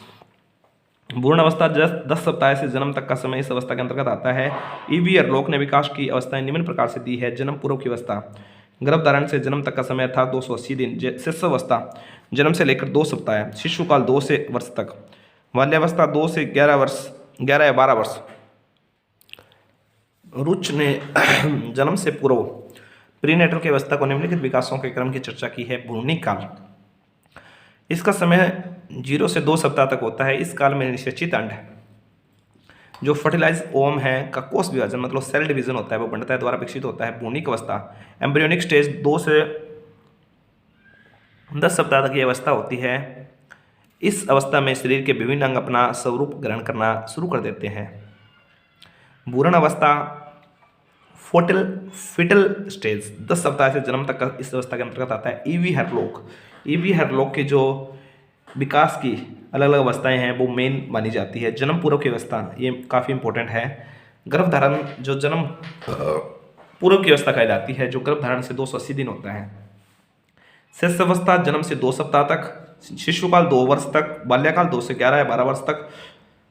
भ्रूण अवस्था 10 सप्ताह से जन्म तक का समय इस अवस्था के अंतर्गत आता है। ईवी हरलोक ने विकास की अवस्थाएं निम्न प्रकार से दी है। जन्म पूर्व की अवस्था, गर्भ धारण से जन्म तक का समय अर्थात 280 दिन। शिशुअवस्था जन्म से लेकर 2 सप्ताह, शिशुकाल 2 से वर्ष तक। बाल्यावस्था 2 से 11 वर्ष, 11 या 12 वर्ष। रुच ने जन्म से पूर्व प्रीनेटल की अवस्था को निम्नलिखित विकासों के क्रम की चर्चा की है। भ्रूणिक काल, इसका समय 0 से 2 सप्ताह तक होता है। इस काल में निषेचित अंड जो फर्टिलाइज ओम है का कोष विभाजन मतलब सेल डिवीजन होता है वो बनता है द्वारा विकसित होता है। भ्रूणिक अवस्था एम्ब्रियोनिक स्टेज 2 से 10 सप्ताह तक की अवस्था होती है। इस अवस्था में शरीर के विभिन्न अंग अपना स्वरूप ग्रहण करना शुरू कर देते हैं। भ्रूण अवस्था फीटल स्टेज 10 सप्ताह से जन्म तक का इस अवस्था के अंतर्गत आता है। ईवी हरलोक की जो विकास की अलग अलग अवस्थाएं हैं वो मेन मानी जाती है। जन्म पूर्व की अवस्था ये काफ़ी इंपॉर्टेंट है। गर्भधारण जो जन्म पूर्व की अवस्था कहलाती है जो गर्भधारण से 280 दिन होता है। शिशु अवस्था जन्म से 2 सप्ताह तक, शिशुकाल 2 वर्ष तक, बाल्यकाल 2 से 11 या 12 वर्ष तक।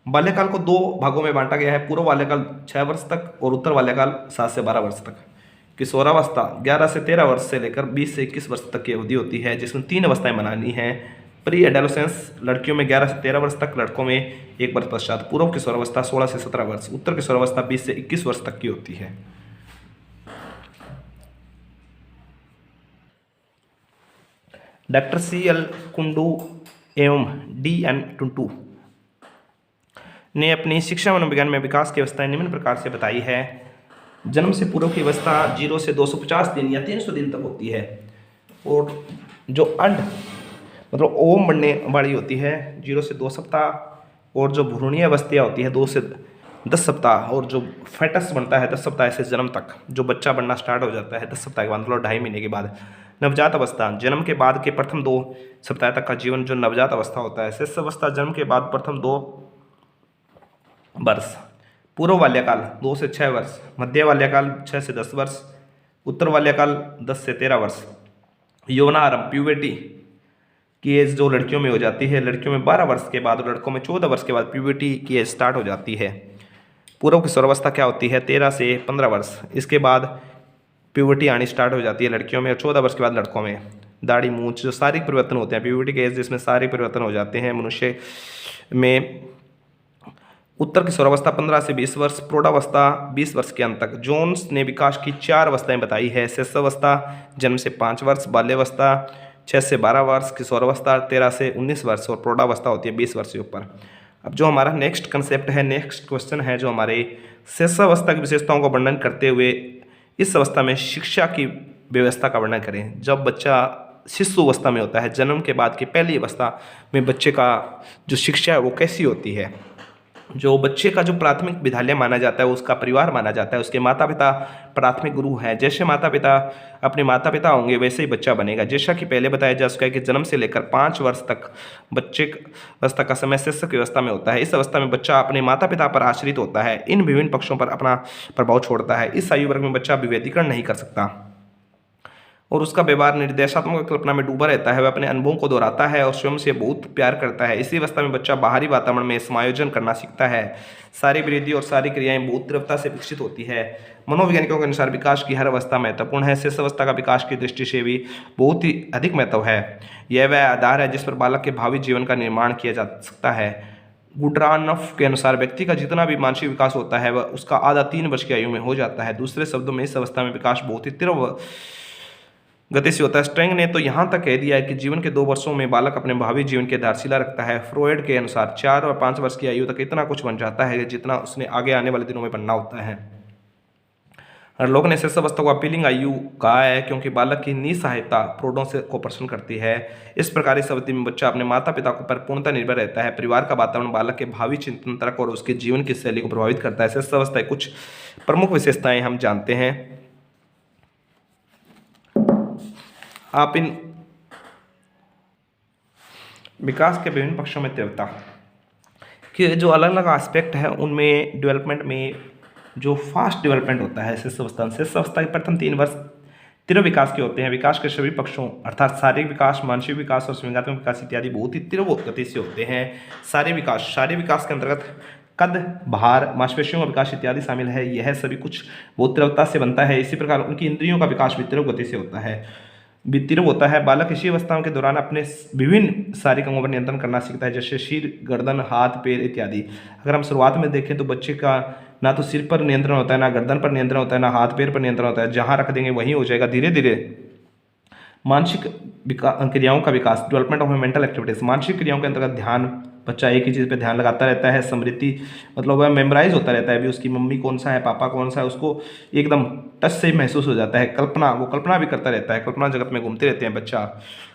बाल्यकाल को 2 भागों में बांटा गया है, पूर्व बाल्यकाल 6 वर्ष तक और उत्तर बाल्यकाल 7 से 12 वर्ष तक। किशोरावस्था 11 से 13 वर्ष से लेकर 20 से 21 वर्ष तक की अवधि होती है जिसमें 3 अवस्थाएं बनानी हैं। प्री एडोलेसेंस लड़कियों में 11 से 13 वर्ष तक, लड़कों में 1 वर्ष पश्चात। पूर्व किशोरावस्था 16 से 17 वर्ष, उत्तर किशोरावस्था 20 से 21 वर्ष तक की होती है। डॉक्टर CL कुंडू एवं DN टुंटू ने अपनी शिक्षा मनोविज्ञान में विकास की अवस्थाएं निम्न प्रकार से बताई है। जन्म से पूर्व की अवस्था 0 से 250 दिन या 300 दिन तक होती है और जो अंड मतलब ओम बनने वाली होती है 0 से 2 सप्ताह और जो भ्रूणीय अवस्था होती है 2 से 10 सप्ताह और जो फेटस बनता है 10 सप्ताह से जन्म तक जो बच्चा बनना स्टार्ट हो जाता है 10 सप्ताह के बाद मतलब 2.5 महीने के बाद। नवजात अवस्था जन्म के बाद के प्रथम 2 सप्ताह तक का जीवन जो नवजात अवस्था होता है। शिशु अवस्था जन्म के बाद प्रथम 2 वर्ष। पूर्व बाल्यकाल 2 से 6 वर्ष, मध्य बाल्यकाल 6 से 10 वर्ष, उत्तर बाल्यकाल 10 से 13 वर्ष। यौवनारंभ प्यूबर्टी की एज जो लड़कियों में हो जाती है, लड़कियों में 12 वर्ष के बाद और लड़कों में 14 वर्ष के बाद प्यूबर्टी की एज स्टार्ट हो जाती है। पूर्व किशोरावस्था क्या होती है 13 से 15 वर्ष, इसके बाद प्यूबर्टी आनी स्टार्ट हो जाती है लड़कियों में और 14 वर्ष के बाद लड़कों में। दाढ़ी मूंछ जो शारीरिक परिवर्तन होते हैं प्यूबर्टी के एज जिसमें शारीरिक परिवर्तन हो जाते हैं मनुष्य में। उत्तर किशोरावस्था 15 से 20 वर्ष, प्रौढ़ावस्था 20 वर्ष के अंत तक। जोन्स ने विकास की 4 अवस्थाएं बताई है। शिशुअवस्था जन्म से 5 वर्ष, बाल्यावस्था 6 से 12 वर्ष, किशोरावस्था 13 से 19 वर्ष और प्रौढ़ावस्था होती है 20 वर्ष के ऊपर। अब जो हमारा नेक्स्ट कंसेप्ट है, नेक्स्ट क्वेश्चन है जो हमारे शिशुअवस्था की विशेषताओं का वर्णन करते हुए इस अवस्था में शिक्षा की व्यवस्था का वर्णन करें। जब बच्चा शिशु अवस्था में होता है, जन्म के बाद की पहली अवस्था में बच्चे का जो शिक्षा है वो कैसी होती है। जो बच्चे का जो प्राथमिक विद्यालय माना जाता है उसका परिवार माना जाता है, उसके माता पिता प्राथमिक गुरु हैं। जैसे माता पिता अपने माता पिता होंगे वैसे ही बच्चा बनेगा। जैसा कि पहले बताया जा चुका है कि जन्म से लेकर 5 वर्ष तक बच्चे अवस्था का समय शिशु की अवस्था में होता है। इस अवस्था में बच्चा अपने माता पिता पर आश्रित होता है, इन विभिन्न पक्षों पर अपना प्रभाव छोड़ता है। इस आयु वर्ग में बच्चा विभेदीकरण नहीं कर सकता और उसका व्यवहार निर्देशात्मक कल्पना में डूबा रहता है। वह अपने अनुभवों को दोहराता है और स्वयं से बहुत प्यार करता है। इसी अवस्था में बच्चा बाहरी वातावरण में समायोजन करना सीखता है। सारी वृद्धि और सारी क्रियाएं बहुत तीव्रता से विकसित होती है। मनोवैज्ञानिकों के अनुसार विकास की हर अवस्था महत्वपूर्ण है। शिशु अवस्था का विकास की दृष्टि से भी बहुत ही अधिक महत्व है। यह वह आधार है जिस पर बालक के भावी जीवन का निर्माण किया जा सकता है। गुड्रानफ के अनुसार व्यक्ति का जितना भी मानसिक विकास होता है वह उसका आधा 3 वर्ष की आयु में हो जाता है। दूसरे शब्दों में इस अवस्था में विकास बहुत ही तीव्र गति से होता है। स्ट्रेंग ने तो यहाँ तक कह दिया है कि जीवन के 2 वर्षों में बालक अपने भावी जीवन की आधारशिला रखता है। फ्रॉयड के अनुसार 4 और 5 वर्ष की आयु तक इतना कुछ बन जाता है जितना उसने आगे आने वाले दिनों में बनना होता है। और लोगों ने शिशु अवस्था को अपीलिंग आयु कहा है क्योंकि बालक की निसहायता प्रोडों से को प्रसन्न करती है। इस प्रकार इस अवधि में बच्चा अपने माता पिता को पर पूर्णतः निर्भर रहता है। परिवार का वातावरण बालक के भावी चिंतन तर्क और उसके जीवन की शैली को प्रभावित करता है। शिशु अवस्था की कुछ प्रमुख विशेषताएं हम जानते हैं। आप इन विकास के विभिन्न पक्षों में तीव्रता के जो अलग अलग एस्पेक्ट है उनमें डेवलपमेंट में जो फास्ट डेवलपमेंट होता है शिशु अवस्था के प्रथम 3 वर्ष तीव्र विकास के होते हैं। विकास के सभी पक्षों अर्थात शारीरिक विकास, मानसिक विकास और संवेगात्मक विकास इत्यादि बहुत ही तीव्र गति से होते हैं। शारीरिक विकास के अंतर्गत कद, भार, मांसपेशियों का विकास इत्यादि शामिल है। यह सभी कुछ बहुत तीव्रता से बनता है। इसी प्रकार उनकी इंद्रियों का विकास भी तीव्र गति से होता है, वितीर्व होता है। बालक इसी अवस्थाओं के दौरान अपने विभिन्न शारीरिक अंगों पर नियंत्रण करना सीखता है जैसे सिर, गर्दन, हाथ, पैर इत्यादि। अगर हम शुरुआत में देखें तो बच्चे का ना तो सिर पर नियंत्रण होता है, ना गर्दन पर नियंत्रण होता है, ना हाथ पैर पर नियंत्रण होता है। जहाँ रख देंगे वहीं हो जाएगा। धीरे धीरे मानसिक क्रियाओं का विकास, डेवलपमेंट ऑफ मेंटल एक्टिविटीज। मानसिक क्रियाओं के अंतर्गत ध्यान, बच्चा एक ही चीज़ पे ध्यान लगाता रहता है। स्मृति मतलब वह मेमोराइज होता रहता है, अभी उसकी मम्मी कौन सा है, पापा कौन सा है, उसको एकदम टच से ही महसूस हो जाता है। कल्पना, वो कल्पना भी करता रहता है, कल्पना जगत में घूमते रहते हैं बच्चा।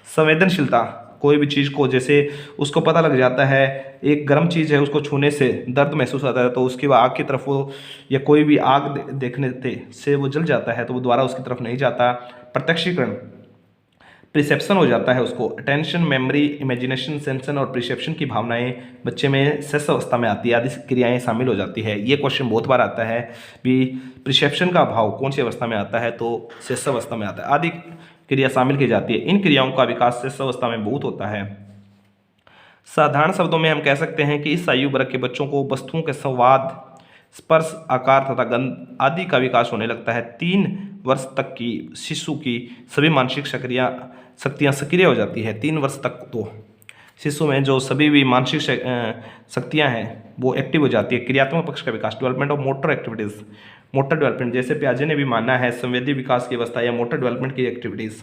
संवेदनशीलता, कोई भी चीज़ को जैसे उसको पता लग जाता है एक गर्म चीज़ है, उसको छूने से दर्द महसूस होता है तो उसकी वो आग की तरफ वो, या कोई भी आग देखने से वो जल जाता है तो वो दोबारा उसकी तरफ नहीं जाता। प्रत्यक्षीकरण, प्रिसेप्शन हो जाता है उसको। अटेंशन, मेमोरी, इमेजिनेशन, सेंसन और प्रिसेप्शन की भावनाएं बच्चे में शेष अवस्था में आती है, आदि क्रियाएं शामिल हो जाती है। ये क्वेश्चन बहुत बार आता है भी प्रिसेप्शन का भाव कौन सी अवस्था में आता है, तो शेष अवस्था में आता है। आदि क्रिया शामिल की जाती है। इन क्रियाओं का विकास शेष अवस्था में बहुत होता है। साधारण शब्दों में हम कह सकते हैं कि इस आयु वर्ग के बच्चों को वस्तुओं के संवाद, स्पर्श, आकार तथा गंध आदि का विकास होने लगता है। 3 वर्ष तक की शिशु की सभी मानसिक शक्तियाँ सक्रिय हो जाती है। 3 वर्ष तक तो शिशु में जो सभी भी मानसिक शक्तियाँ हैं वो एक्टिव हो जाती है। क्रियात्मक पक्ष का विकास, development of motor activities, motor development, जैसे प्याजे ने भी माना है संवेदी विकास की अवस्था या मोटर डेवलपमेंट की एक्टिविटीज़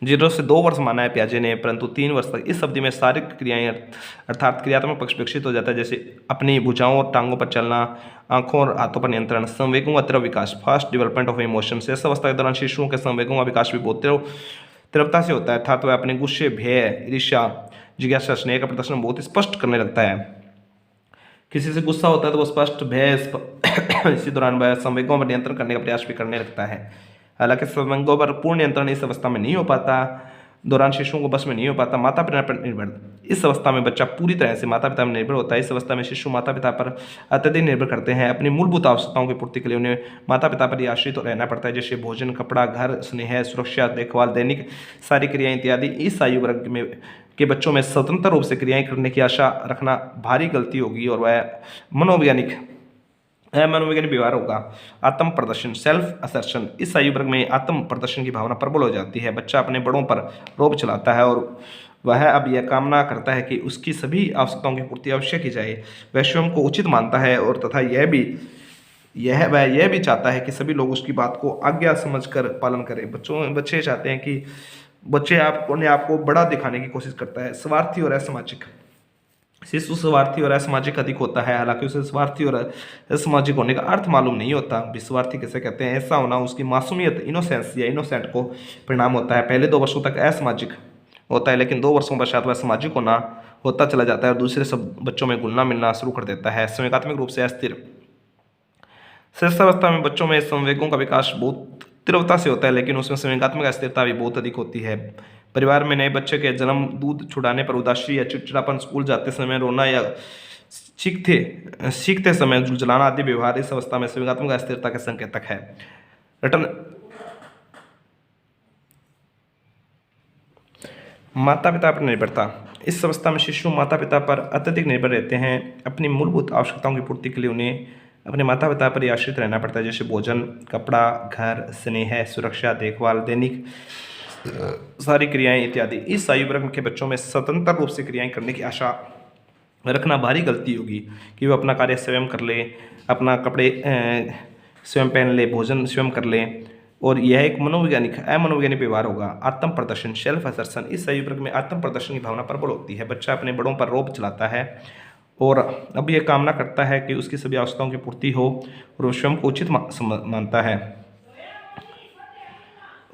0 से 2 वर्ष माना है प्याजे ने, परंतु 3 वर्ष तक। इस अवधि में शारीरिक क्रियाएं अर्थात क्रियात्मक पक्ष विकसित हो जाता है, जैसे अपनी भुजाओं और टांगों पर चलना, आंखों और हाथों पर नियंत्रण। संवेगों का तीव्र विकास, फास्ट डेवलपमेंट ऑफ इमोशंस। इस अवस्था के दौरान शिशुओं के संवेगों का विकास भी बहुत तीव्रता से होता है, अर्थात वह अपने गुस्से, भय, ईर्ष्या, जिज्ञासा, स्नेह का प्रदर्शन बहुत स्पष्ट करने लगता है। किसी से गुस्सा होता है तो वो स्पष्ट भय इसी दौरान वह संवेगों पर नियंत्रण करने का प्रयास भी करने लगता है। हालांकि संवेगों पर पूर्ण नियंत्रण इस अवस्था में नहीं हो पाता, दौरान शिशुओं को बस में नहीं हो पाता। माता पिता पर निर्भर, इस अवस्था में बच्चा पूरी तरह से माता पिता पर निर्भर होता है। इस अवस्था में शिशु माता पिता पर अत्यधिक निर्भर करते हैं। अपनी मूलभूत आवश्यकताओं की पूर्ति के लिए उन्हें माता पिता पर ही आश्रित रहना पड़ता है, जैसे भोजन, कपड़ा, घर, स्नेह, सुरक्षा, देखभाल, दैनिक सारी क्रियाएं इत्यादि। इस आयु वर्ग में के बच्चों में स्वतंत्र रूप से क्रियाएं करने की आशा रखना भारी गलती होगी और वह मनोवैज्ञानिक व्यवहार होगा। आत्म प्रदर्शन, सेल्फ असर्शन, इस आयु वर्ग में आत्म प्रदर्शन की भावना प्रबल हो जाती है। बच्चा अपने बड़ों पर रोब चलाता है और वह अब यह कामना करता है कि उसकी सभी आवश्यकताओं की पूर्ति अवश्य की जाए। वह स्वयं को उचित मानता है और तथा वह यह भी चाहता है कि सभी लोग उसकी बात को आज्ञा समझकर पालन करें। बच्चे चाहते हैं कि बच्चे आपको बड़ा दिखाने की कोशिश करता है। स्वार्थी और असामाजिक, शिशु स्वार्थी और असामाजिक अधिक होता है, हालांकि उसे स्वार्थी और असामाजिक होने का अर्थ मालूम नहीं होता। विस्वार्थी कैसे कहते हैं, ऐसा होना उसकी मासूमियत, इनोसेंस या इनोसेंट को परिणाम होता है। पहले 2 वर्षों तक असामाजिक होता है, लेकिन 2 वर्षों पश्चात वह सामाजिक होना होता चला जाता है और दूसरे सब बच्चों में घुलना मिलना शुरू कर देता है। संवेगात्मक रूप से अस्थिर, शिशुअवस्था में बच्चों में संवेगों का विकास बहुत तीव्रता से होता है, लेकिन उसमें संवेगात्मक अस्थिरता भी बहुत अधिक होती है। परिवार में नए बच्चे के जन्म, दूध छुड़ाने पर उदासी या चिड़चिड़ापन, स्कूल जाते समय रोना या सीखते समय झुलझुलाना आदि व्यवहार इस अवस्था में संवेगात्मक अस्थिरता के संकेतक है। रटन, माता पिता पर निर्भरता, इस अवस्था में शिशु माता पिता पर अत्यधिक निर्भर रहते हैं। अपनी मूलभूत आवश्यकताओं की पूर्ति के लिए उन्हें अपने माता पिता पर आश्रित रहना पड़ता है, जैसे भोजन, कपड़ा, घर, स्नेह, सुरक्षा, देखभाल, दैनिक सारी क्रियाएं इत्यादि। इस आयु वर्ग के बच्चों में स्वतंत्र रूप से क्रियाएं करने की आशा रखना भारी गलती होगी कि वो अपना कार्य स्वयं कर ले, अपना कपड़े स्वयं पहन ले, भोजन स्वयं कर ले, और यह एक अमनोवैज्ञानिक व्यवहार होगा। आत्म प्रदर्शन, सेल्फ असर्शन, इस आयु वर्ग में आत्म प्रदर्शन की भावना प्रबल होती है। बच्चा अपने बड़ों पर रोब चलाता है और अब यह कामना करता है कि उसकी सभी आवश्यकताओं की पूर्ति हो और वो स्वयं को उचित मानता है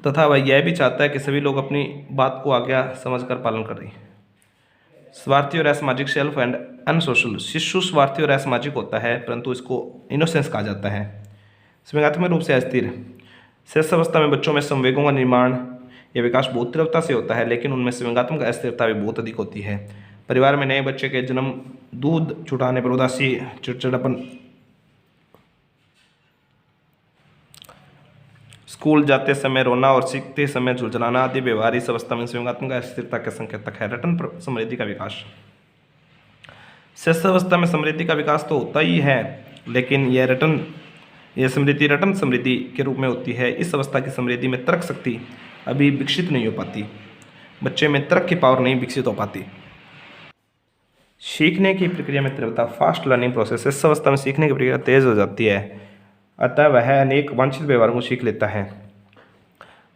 तथा वह यह भी चाहता है कि सभी लोग अपनी बात को आज्ञा समझकर पालन करें। स्वार्थी और असामाजिक, सेल्फ एंड अनसोशल, शिशु स्वार्थी और असामाजिक होता है, परंतु इसको इनोसेंस कहा जाता है। संवेगात्मक रूप से अस्थिर, शेष अवस्था में बच्चों में संवेगों का निर्माण या विकास बहुत तीव्रता से होता है, लेकिन उनमें संवेगात्मक अस्थिरता भी बहुत अधिक होती है। परिवार में नए बच्चे के जन्म, दूध छुटाने पर उदासी, चिड़चिड़ापन, स्कूल जाते समय रोना और सीखते समय झुलझुलाना आदि व्यवहार इस अवस्था में संवेगात्मक अस्थिरता के संकेतक है। रटन समृद्धि का विकास, शेष अवस्था में समृद्धि का विकास तो होता ही है, लेकिन यह समृद्धि रटन समृद्धि के रूप में होती है। इस अवस्था की समृद्धि में तर्क शक्ति अभी विकसित नहीं हो पाती, बच्चे में तर्क की पावर नहीं विकसित हो पाती। सीखने की प्रक्रिया में तीव्रता, फास्ट लर्निंग प्रोसेस। इस अवस्था में सीखने की प्रक्रिया तेज हो जाती है, अतः वह अनेक वांछित व्यवहारों को सीख लेता है।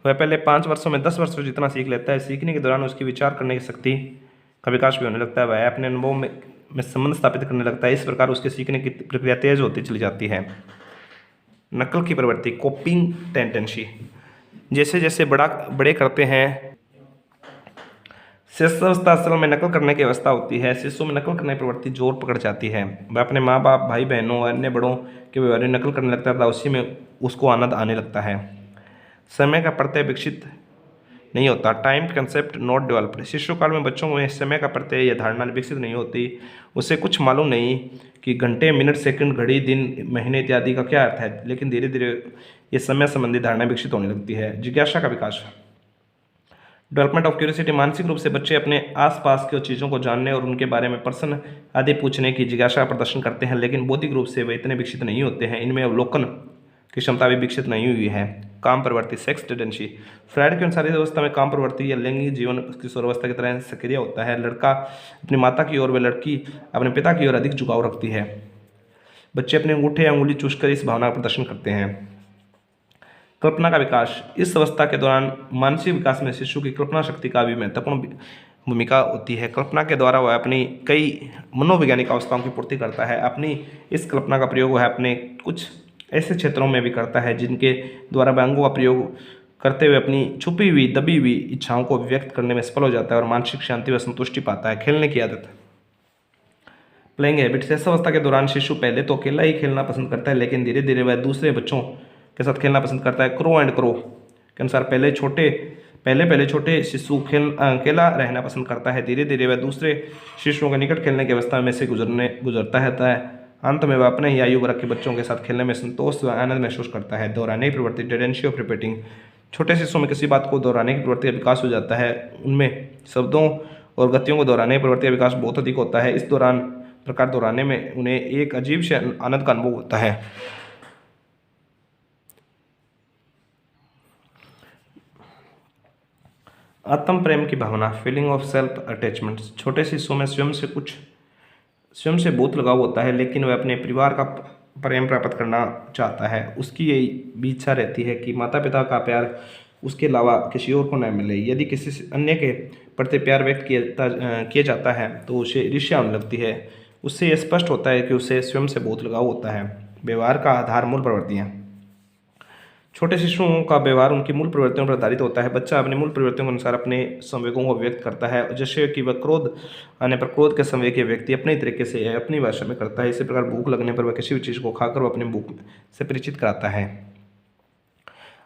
वह पहले 5 वर्षों में 10 वर्षों जितना सीख लेता है। सीखने के दौरान उसकी विचार करने की शक्ति का विकास भी होने लगता है। वह अपने अनुभव में संबंध स्थापित करने लगता है। इस प्रकार उसके सीखने की प्रक्रिया तेज होती चली जाती है। नकल की प्रवृत्ति, कॉपिंग टेंडेंसी। जैसे जैसे बड़े करते हैं, शिष्यावस्था असल में नकल करने की अवस्था होती है। शिशु में नकल करने की प्रवृत्ति जोर पकड़ जाती है। वह अपने माँ बाप, भाई बहनों और अन्य बड़ों के व्यवहार में नकल करने लगता था। उसी में उसको आनंद आने लगता है। समय का प्रत्यय विकसित नहीं होता। Time concept not developed. शिशु काल में बच्चों में समय का प्रत्यय या धारणा विकसित नहीं होती। उसे कुछ मालूम नहीं कि घंटे, मिनट, सेकंड, घड़ी, दिन, महीने इत्यादि का क्या अर्थ है, लेकिन धीरे धीरे ये समय संबंधी धारणा विकसित होने लगती है। जिज्ञासा का विकास, डेवलपमेंट ऑफ क्यूरियोसिटी। मानसिक रूप से बच्चे अपने आसपास की चीज़ों को जानने और उनके बारे में प्रश्न आदि पूछने की जिज्ञासा का प्रदर्शन करते हैं, लेकिन बौद्धिक रूप से वे इतने विकसित नहीं होते हैं। इनमें अवलोकन की क्षमता भी विकसित नहीं हुई है। काम प्रवृत्ति, सेक्स टेंडेंसी। फ्रायड के अनुसार इस अवस्था में काम प्रवृत्ति या लैंगिक जीवन किशोरावस्था की तरह सक्रिय होता है। लड़का अपनी माता की ओर व लड़की अपने पिता की ओर अधिक झुकाव रखती है। बच्चे अपने अंगूठे या उंगली चूसकर इस भावना का प्रदर्शन करते हैं। कल्पना का विकास। इस अवस्था के दौरान मानसिक विकास में शिशु की कल्पना शक्ति का भी महत्वपूर्ण भूमिका होती है। कल्पना के द्वारा वह अपनी कई मनोवैज्ञानिक अवस्थाओं की पूर्ति करता है। अपनी इस कल्पना का प्रयोग वह अपने कुछ ऐसे क्षेत्रों में भी करता है जिनके द्वारा वह अंगों का प्रयोग करते हुए अपनी छुपी हुई, दबी हुई इच्छाओं को व्यक्त करने में सफल हो जाता है और मानसिक शांति व संतुष्टि पाता है। खेलने की आदत, प्लेइंग हैबिट। इस अवस्था के दौरान शिशु पहले तो अकेला ही खेलना पसंद करता है, लेकिन धीरे धीरे वह दूसरे बच्चों के साथ खेलना पसंद करता है। क्रो एंड क्रो के अनुसार पहले छोटे शिशु अकेला रहना पसंद करता है। धीरे धीरे वह दूसरे शिशुओं के निकट खेलने की अवस्था में से गुजरता है। अंत में वह अपने ही आयु वर्ग के बच्चों के साथ खेलने में संतोष व आनंद महसूस करता है। दोहराने की प्रवृत्ति, टेंडेंसी ऑफ रिपीटिंग। छोटे शिशुओं में किसी बात को दोहराने की प्रवृत्ति का विकास हो जाता है। उनमें शब्दों और गतियों को दोहराने की प्रवृत्ति का विकास बहुत अधिक होता है। इस दौरान प्रकार दोहराने में उन्हें एक अजीब से आनंद का अनुभव होता है। आत्म प्रेम की भावना, फीलिंग ऑफ सेल्फ अटैचमेंट। छोटे शिशुओं में स्वयं से बहुत लगाव होता है, लेकिन वह अपने परिवार का प्रेम प्राप्त करना चाहता है। उसकी यही भी इच्छा रहती है कि माता पिता का प्यार उसके अलावा किसी और को न मिले। यदि किसी अन्य के प्रति प्यार व्यक्त किया जाता है तो उसे ईर्ष्या होने लगती है। उससे यह स्पष्ट होता है कि उसे स्वयं से बहुत लगाव होता है। व्यवहार का आधार, मूल प्रवृत्तियाँ। छोटे शिशुओं का व्यवहार उनकी मूल प्रवृत्तियों पर आधारित होता है। बच्चा अपनी मूल प्रवृत्तियों के अनुसार अपने संवेगों को व्यक्त करता है। जैसे कि वह क्रोध आने पर क्रोध के संवेग के व्यक्ति अपने तरीके से अपनी भाषा में करता है। इसी प्रकार भूख लगने पर वह किसी भी चीज़ को खाकर वह अपनी भूख से परिचित कराता है।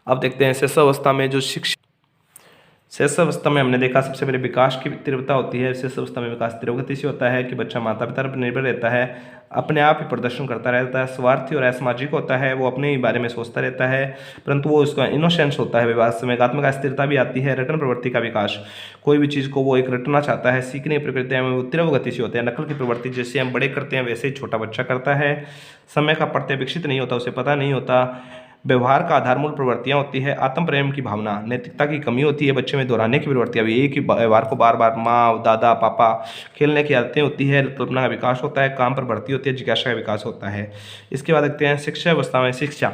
अब देखते हैं शिशुअवस्था में जो शिशुअवस्था में हमने देखा सबसे पहले विकास की तीव्रता होती है। शिशुअवस्था में विकास तीव्र गति से होता है कि बच्चा माता पिता पर निर्भर रहता है, अपने आप ही प्रदर्शन करता रहता है, स्वार्थी और असामाजिक होता है, वो अपने ही बारे में सोचता रहता है, परंतु वो उसका इनोसेंस होता है। विवाह संवेगात्मक अस्थिरता भी आती है। रटन प्रवृत्ति का विकास, कोई भी चीज़ को वो एक रटना चाहता है। सीखने की प्रक्रिया में वो तीव्र गति से होते हैं। नकल की प्रवृत्ति, जैसे हम बड़े करते हैं वैसे ही छोटा बच्चा करता है। समय का प्रत्यय विकसित नहीं होता, उसे पता नहीं होता। व्यवहार का आधार मूल प्रवृत्तियाँ होती है। आत्म प्रेम की भावना, नैतिकता की कमी होती है। बच्चे में दोहराने की प्रवृत्तियाँ भी, एक ही व्यवहार को बार बार, माँ, दादा, पापा, खेलने की आदतें होती है। कल्पना का विकास होता है। काम पर बढ़ती होती है। जिज्ञासा का विकास होता है। इसके बाद देखते हैं शिक्षा अवस्था में शिक्षा।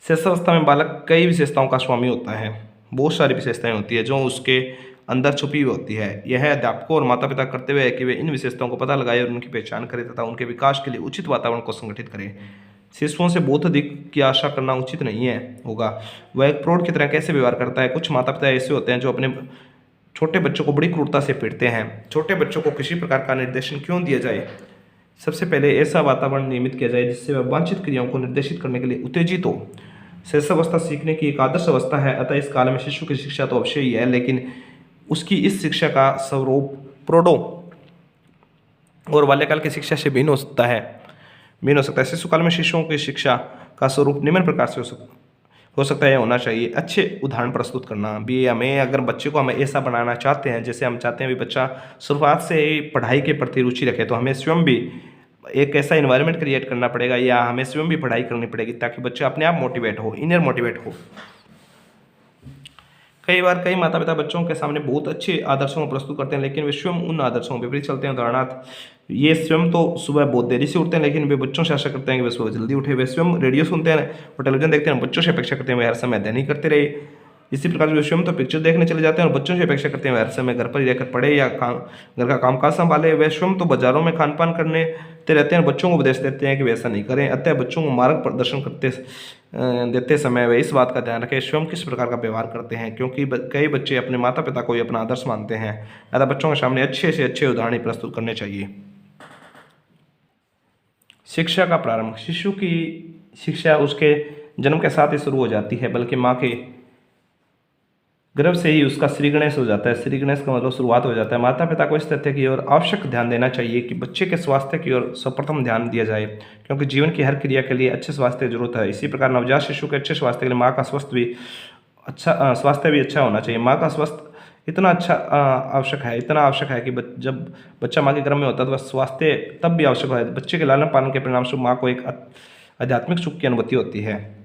शिक्षावस्था में बालक कई विशेषताओं का स्वामी होता है। बहुत सारी विशेषताएं होती है जो उसके अंदर छुपी हुई होती है। यह अध्यापकों और माता पिता कर्तव्य है कि वे इन विशेषताओं को पता लगाए और उनकी पहचान करें तथा उनके विकास के लिए उचित वातावरण को संगठित करें। शिशुओं से बहुत अधिक की आशा करना उचित नहीं होगा। वह एक प्रौढ़ की तरह कैसे व्यवहार करता है। कुछ माता पिता ऐसे होते हैं जो अपने छोटे बच्चों को बड़ी क्रूरता से पीटते हैं। छोटे बच्चों को किसी प्रकार का निर्देशन क्यों दिया जाए। सबसे पहले ऐसा वातावरण निर्मित किया जाए जिससे वह वांछित क्रियाओं को निर्देशित करने के लिए उत्तेजित हो। शिशुअवस्था सीखने की एक आदर्श अवस्था है, अतः इस काल में शिशु की शिक्षा तो अवश्य ही है, लेकिन उसकी इस शिक्षा का स्वरूप प्रौढ़ों और बाल्यकाल की शिक्षा से भिन्न हो सकता है। शिशुकाल में शिशुओं की शिक्षा का स्वरूप निम्न प्रकार से हो सकता है, होना चाहिए। अच्छे उदाहरण प्रस्तुत करना भी। हमें अगर बच्चे को हम ऐसा बनाना चाहते हैं, जैसे हम चाहते हैं भी बच्चा शुरुआत से ही पढ़ाई के प्रति रुचि रखे, तो हमें स्वयं भी एक ऐसा इन्वायरमेंट क्रिएट करना पड़ेगा या हमें स्वयं भी पढ़ाई करनी पड़ेगी ताकि बच्चा अपने आप मोटिवेट हो, इनर मोटिवेट हो। कई बार कई माता पिता बच्चों के सामने बहुत अच्छे आदर्शों को प्रस्तुत करते हैं, लेकिन वे स्वयं उन आदर्शों के विपरीत चलते हैं। उदाहरणार्थ, ये स्वयं तो सुबह बहुत देरी से उठते हैं, लेकिन वे बच्चों से आशा करते हैं कि वे सुबह जल्दी उठे। वे स्वयं रेडियो सुनते हैं और टेलीविजन देखते हैं, बच्चों से अपेक्षा करते हैं वे हर समय अध्ययन ही करते रहे। इसी प्रकार वे स्वयं तो पिक्चर देखने चले जाते हैं और बच्चों से अपेक्षा करते हैं वे हर समय घर पर ही रहकर पढ़े या घर का कामकाज संभाले। वे स्वयं तो बाजारों में खान पान करने रहते हैं, बच्चों को उपदेश देते हैं कि वे ऐसा नहीं करें। अतः बच्चों को मार्ग प्रदर्शन देते समय वे इस बात का ध्यान रखें स्वयं किस प्रकार का व्यवहार करते हैं, क्योंकि कई बच्चे अपने माता पिता को ही अपना आदर्श मानते हैं। अतः बच्चों के सामने अच्छे से अच्छे उदाहरण प्रस्तुत करने चाहिए। शिक्षा का प्रारंभ। शिशु की शिक्षा उसके जन्म के साथ ही शुरू हो जाती है, बल्कि माँ के गर्भ से ही उसका श्री गणेश हो जाता है। श्री गणेश का मतलब शुरुआत हो जाता है। माता पिता को इस तथ्य की ओर आवश्यक ध्यान देना चाहिए कि बच्चे के स्वास्थ्य की ओर सर्वप्रथम ध्यान दिया जाए, क्योंकि जीवन की हर क्रिया के लिए अच्छे स्वास्थ्य की जरूरत है। इसी प्रकार नवजात शिशु के अच्छे स्वास्थ्य के लिए माँ का स्वास्थ्य भी अच्छा होना चाहिए। माँ का स्वास्थ्य इतना आवश्यक है कि जब बच्चा माँ के गर्भ में होता है तो वह स्वास्थ्य तब भी आवश्यक है। बच्चे के लालन पालन के परिणाम स्वरूप माँ को एक आध्यात्मिक सुख की अनुभूति होती है।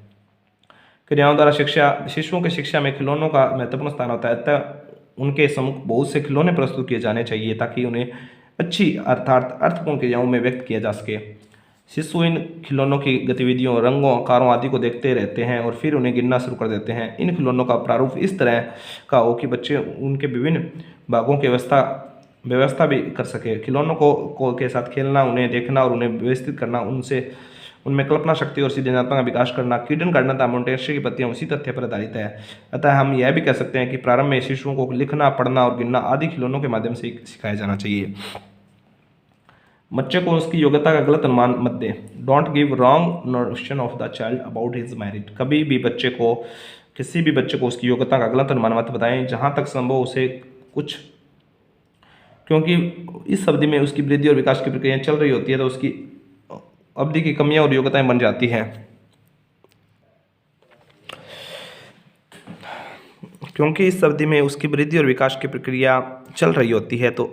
क्रियाओं द्वारा शिशुओं की शिक्षा में खिलौनों का महत्वपूर्ण स्थान होता है। अतः उनके सम्मुख बहुत से खिलौने प्रस्तुत किए जाने चाहिए ताकि उन्हें अच्छी अर्थात अर्थपूर्ण क्रियाओं में व्यक्त किया जा सके। शिशु इन खिलौनों की गतिविधियों, रंगों, आकारों आदि को देखते रहते हैं और फिर उन्हें गिनना शुरू कर देते हैं। इन खिलौनों का प्रारूप इस तरह का हो कि बच्चे उनके विभिन्न भागों की व्यवस्था भी कर सके। खिलौनों को के साथ खेलना, उन्हें देखना और उन्हें व्यवस्थित करना, उनमें कल्पना शक्ति और सृजनात्मक का विकास करना, किंडर गार्डन तथा मोंटेसरी की पत्तियां उसी तथ्य पर आधारित है। अतः हम यह भी कह सकते हैं कि प्रारंभ में शिशुओं को लिखना, पढ़ना और गिनना आदि खिलौनों के माध्यम से सिखाया जाना चाहिए। बच्चे को उसकी योग्यता का गलत अनुमान मत दें। Don't give wrong notion of the child about his merit. कभी भी किसी भी बच्चे को उसकी योग्यता का गलत अनुमान मत बताएं। जहाँ तक संभव उसे क्योंकि इस अवधि में उसकी वृद्धि और विकास की प्रक्रिया चल रही होती है, तो उसकी अवधि की कमियां और योग्यताएं बन जाती हैं। क्योंकि इस अवधि में उसकी वृद्धि और विकास की प्रक्रिया चल रही होती है, तो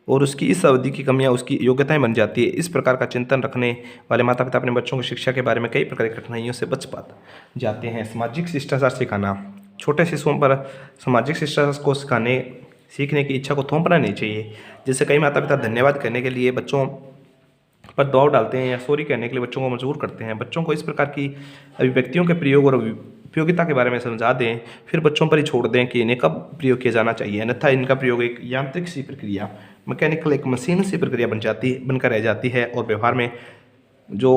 उसकी इस अवधि की कमियां उसकी योग्यताएं बन जाती है। इस प्रकार का चिंतन रखने वाले माता पिता अपने बच्चों को शिक्षा के बारे में कई प्रकार की कठिनाइयों से बच जाते हैं। सामाजिक शिष्टाचार सिखाना। छोटे शिशुओं पर सामाजिक शिष्टाचार को सीखने की इच्छा को थोपना नहीं चाहिए। जिससे कई माता पिता धन्यवाद कहने के लिए बच्चों पर दबाव डालते हैं या सॉरी कहने के लिए बच्चों को मजबूर करते हैं। बच्चों को इस प्रकार की अभिव्यक्तियों के प्रयोग और उपयोगिता के बारे में समझा दें, फिर बच्चों पर ही छोड़ दें कि इन्हें कब प्रयोग किया जाना चाहिए, अन्यथा इनका प्रयोग एक यांत्रिक सी प्रक्रिया, मैकेनिकल, एक मशीन सी प्रक्रिया बनकर रह जाती है और व्यवहार में जो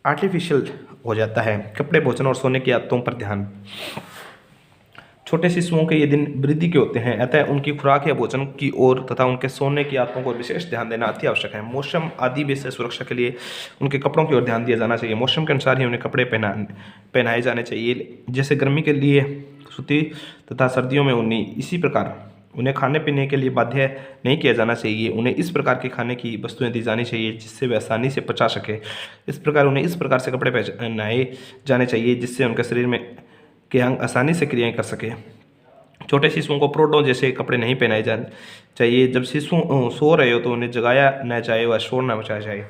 आर्टिफिशियल हो जाता है। कपड़े, भोजन और सोने की आदतों पर ध्यान। छोटे शिशुओं के ये दिन वृद्धि के होते हैं, अतः उनकी खुराक या भोजन की ओर तथा उनके सोने की आदतों को विशेष ध्यान देना अति आवश्यक है। मौसम आदि में से सुरक्षा के लिए उनके कपड़ों की ओर ध्यान दिया जाना चाहिए। मौसम के अनुसार ही उन्हें कपड़े पहनाए जाने चाहिए। जैसे गर्मी के लिए सूती तथा सर्दियों में ऊनी। इसी प्रकार उन्हें खाने पीने के लिए बाध्य नहीं किया जाना चाहिए। उन्हें इस प्रकार के खाने की वस्तुएं दी जानी चाहिए जिससे वे आसानी से पचा सके। इस प्रकार उन्हें इस प्रकार से कपड़े पहनाए जाने चाहिए जिससे उनके शरीर में के अंग आसानी से क्रियाएं कर सके। छोटे शिशुओं को प्रोटो जैसे कपड़े नहीं पहनाए जाने चाहिए। जब शिशु सो रहे हो तो उन्हें जगाया न जाए व शोर न मचाया जाए।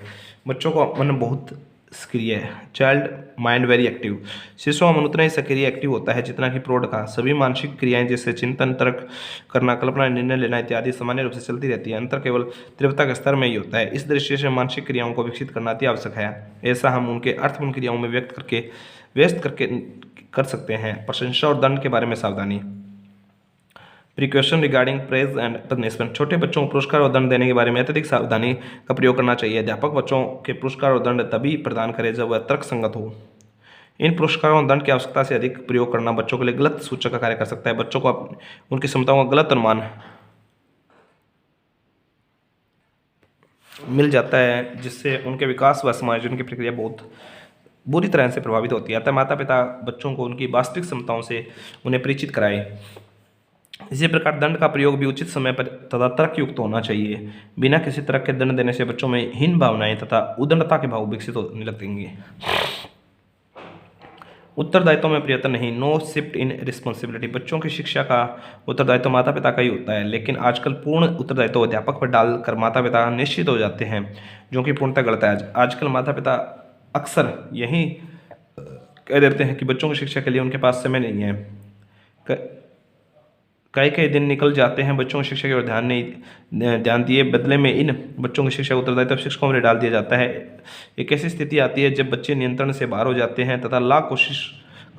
बच्चों का मन बहुत सक्रिय है। Child mind very active. शिशु का मन उतना ही सक्रिय एक्टिव होता है जितना कि प्रौढ़ का। सभी मानसिक क्रियाएं जैसे चिंतन, तर्क करना, कल्पना, निर्णय लेना इत्यादि सामान्य रूप से चलती रहती है। अंतर केवल तीव्रता के स्तर में ही होता है। इस दृष्टि से मानसिक क्रियाओं को विकसित करना अति आवश्यक है। ऐसा हम उनके अर्थपूर्ण क्रियाओं में व्यस्त करके कर सकते हैं। प्रशंसा और दंड के बारे में सावधानी। Precaution regarding praise and punishment. छोटे बच्चों को पुरस्कार और दंड देने के बारे में अत्यधिक सावधानी का प्रयोग करना चाहिए। अध्यापक बच्चों के पुरस्कार और दंड तभी प्रदान करे जब वह तर्क संगत हो। इन पुरस्कारों और दंड की आवश्यकता से अधिक प्रयोग करना बच्चों के लिए गलत सूचक का कार्य कर सकता है। बच्चों को उनकी क्षमताओं का गलत अनुमान मिल जाता है, जिससे उनके विकास व समायोजन की प्रक्रिया बहुत बुरी तरह से प्रभावित होती है। अतः माता पिता बच्चों को उनकी वास्तविक क्षमताओं से उन्हें परिचित कराएं। इसी प्रकार दंड का प्रयोग भी उचित समय पर तथा तर्कयुक्त होना चाहिए। बिना किसी तरह के दंड देने से बच्चों में हीन भावनाएं तथा उद्दंडता के भाव विकसित होने लगेंगे। उत्तरदायित्व में परिवर्तन नहीं। No shift in responsibility. बच्चों की शिक्षा का उत्तरदायित्व माता पिता का ही होता है, लेकिन आजकल पूर्ण उत्तरदायित्व अध्यापक पर डालकर माता पिता निश्चित हो जाते हैं, जो कि पूर्णतः गलत है। आजकल माता पिता अक्सर यही कह देते हैं कि बच्चों की शिक्षा के लिए उनके पास समय नहीं है। कई दिन निकल जाते हैं, बच्चों की शिक्षा की ओर ध्यान दिए बदले में इन बच्चों की शिक्षा उत्तरदायित्व शिक्षकों में डाल दिया जाता है। एक ऐसी स्थिति आती है जब बच्चे नियंत्रण से बाहर हो जाते हैं तथा लाख कोशिश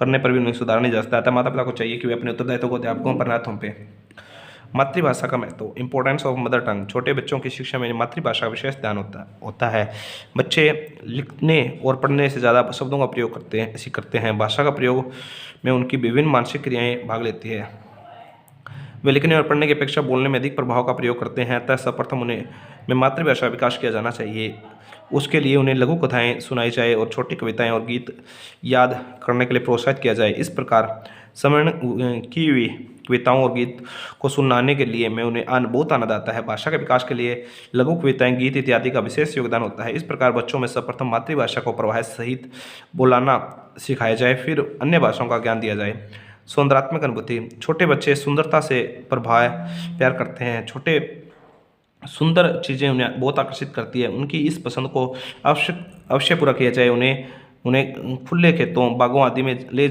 करने पर भी उन्हें सुधार नहीं जा सकता। अतः माता पिता को चाहिए कि वे अपने उत्तरदायित्व को अध्यापकों पर ना थोपें। मातृभाषा का महत्व, इंपॉर्टेंस ऑफ मदर टंग। छोटे बच्चों की शिक्षा में मातृभाषा का विशेष ध्यान होता है। बच्चे लिखने और पढ़ने से ज़्यादा शब्दों का प्रयोग करते हैं। भाषा का प्रयोग में उनकी विभिन्न मानसिक क्रियाएं भाग लेती है। वे लिखने और पढ़ने की अपेक्षा बोलने में अधिक प्रभाव का प्रयोग करते हैं। अतः सर्वप्रथम उन्हें में मातृभाषा का विकास किया जाना चाहिए। उसके लिए उन्हें लघु कथाएं सुनाई जाए और छोटी कविताएं और गीत याद करने के लिए प्रोत्साहित किया जाए। इस प्रकार स्मरण की हुई कविताओं और गीत को सुनाने के लिए मैं उन्हें बहुत आनंद आता है। भाषा के विकास के लिए लघु कविताएं, गीत इत्यादि का विशेष योगदान होता है। इस प्रकार बच्चों में सर्वप्रथम मातृभाषा को प्रवाह सहित बोलाना सिखाया जाए, फिर अन्य भाषाओं का ज्ञान दिया जाए। सौंदर्यात्मक अनुभूति, छोटे बच्चे सुंदरता से प्यार करते हैं। छोटे सुंदर चीज़ें उन्हें बहुत आकर्षित करती है। उनकी इस पसंद को अवश्य पूरा किया जाए। उन्हें खुले खेतों, बागों आदि में ले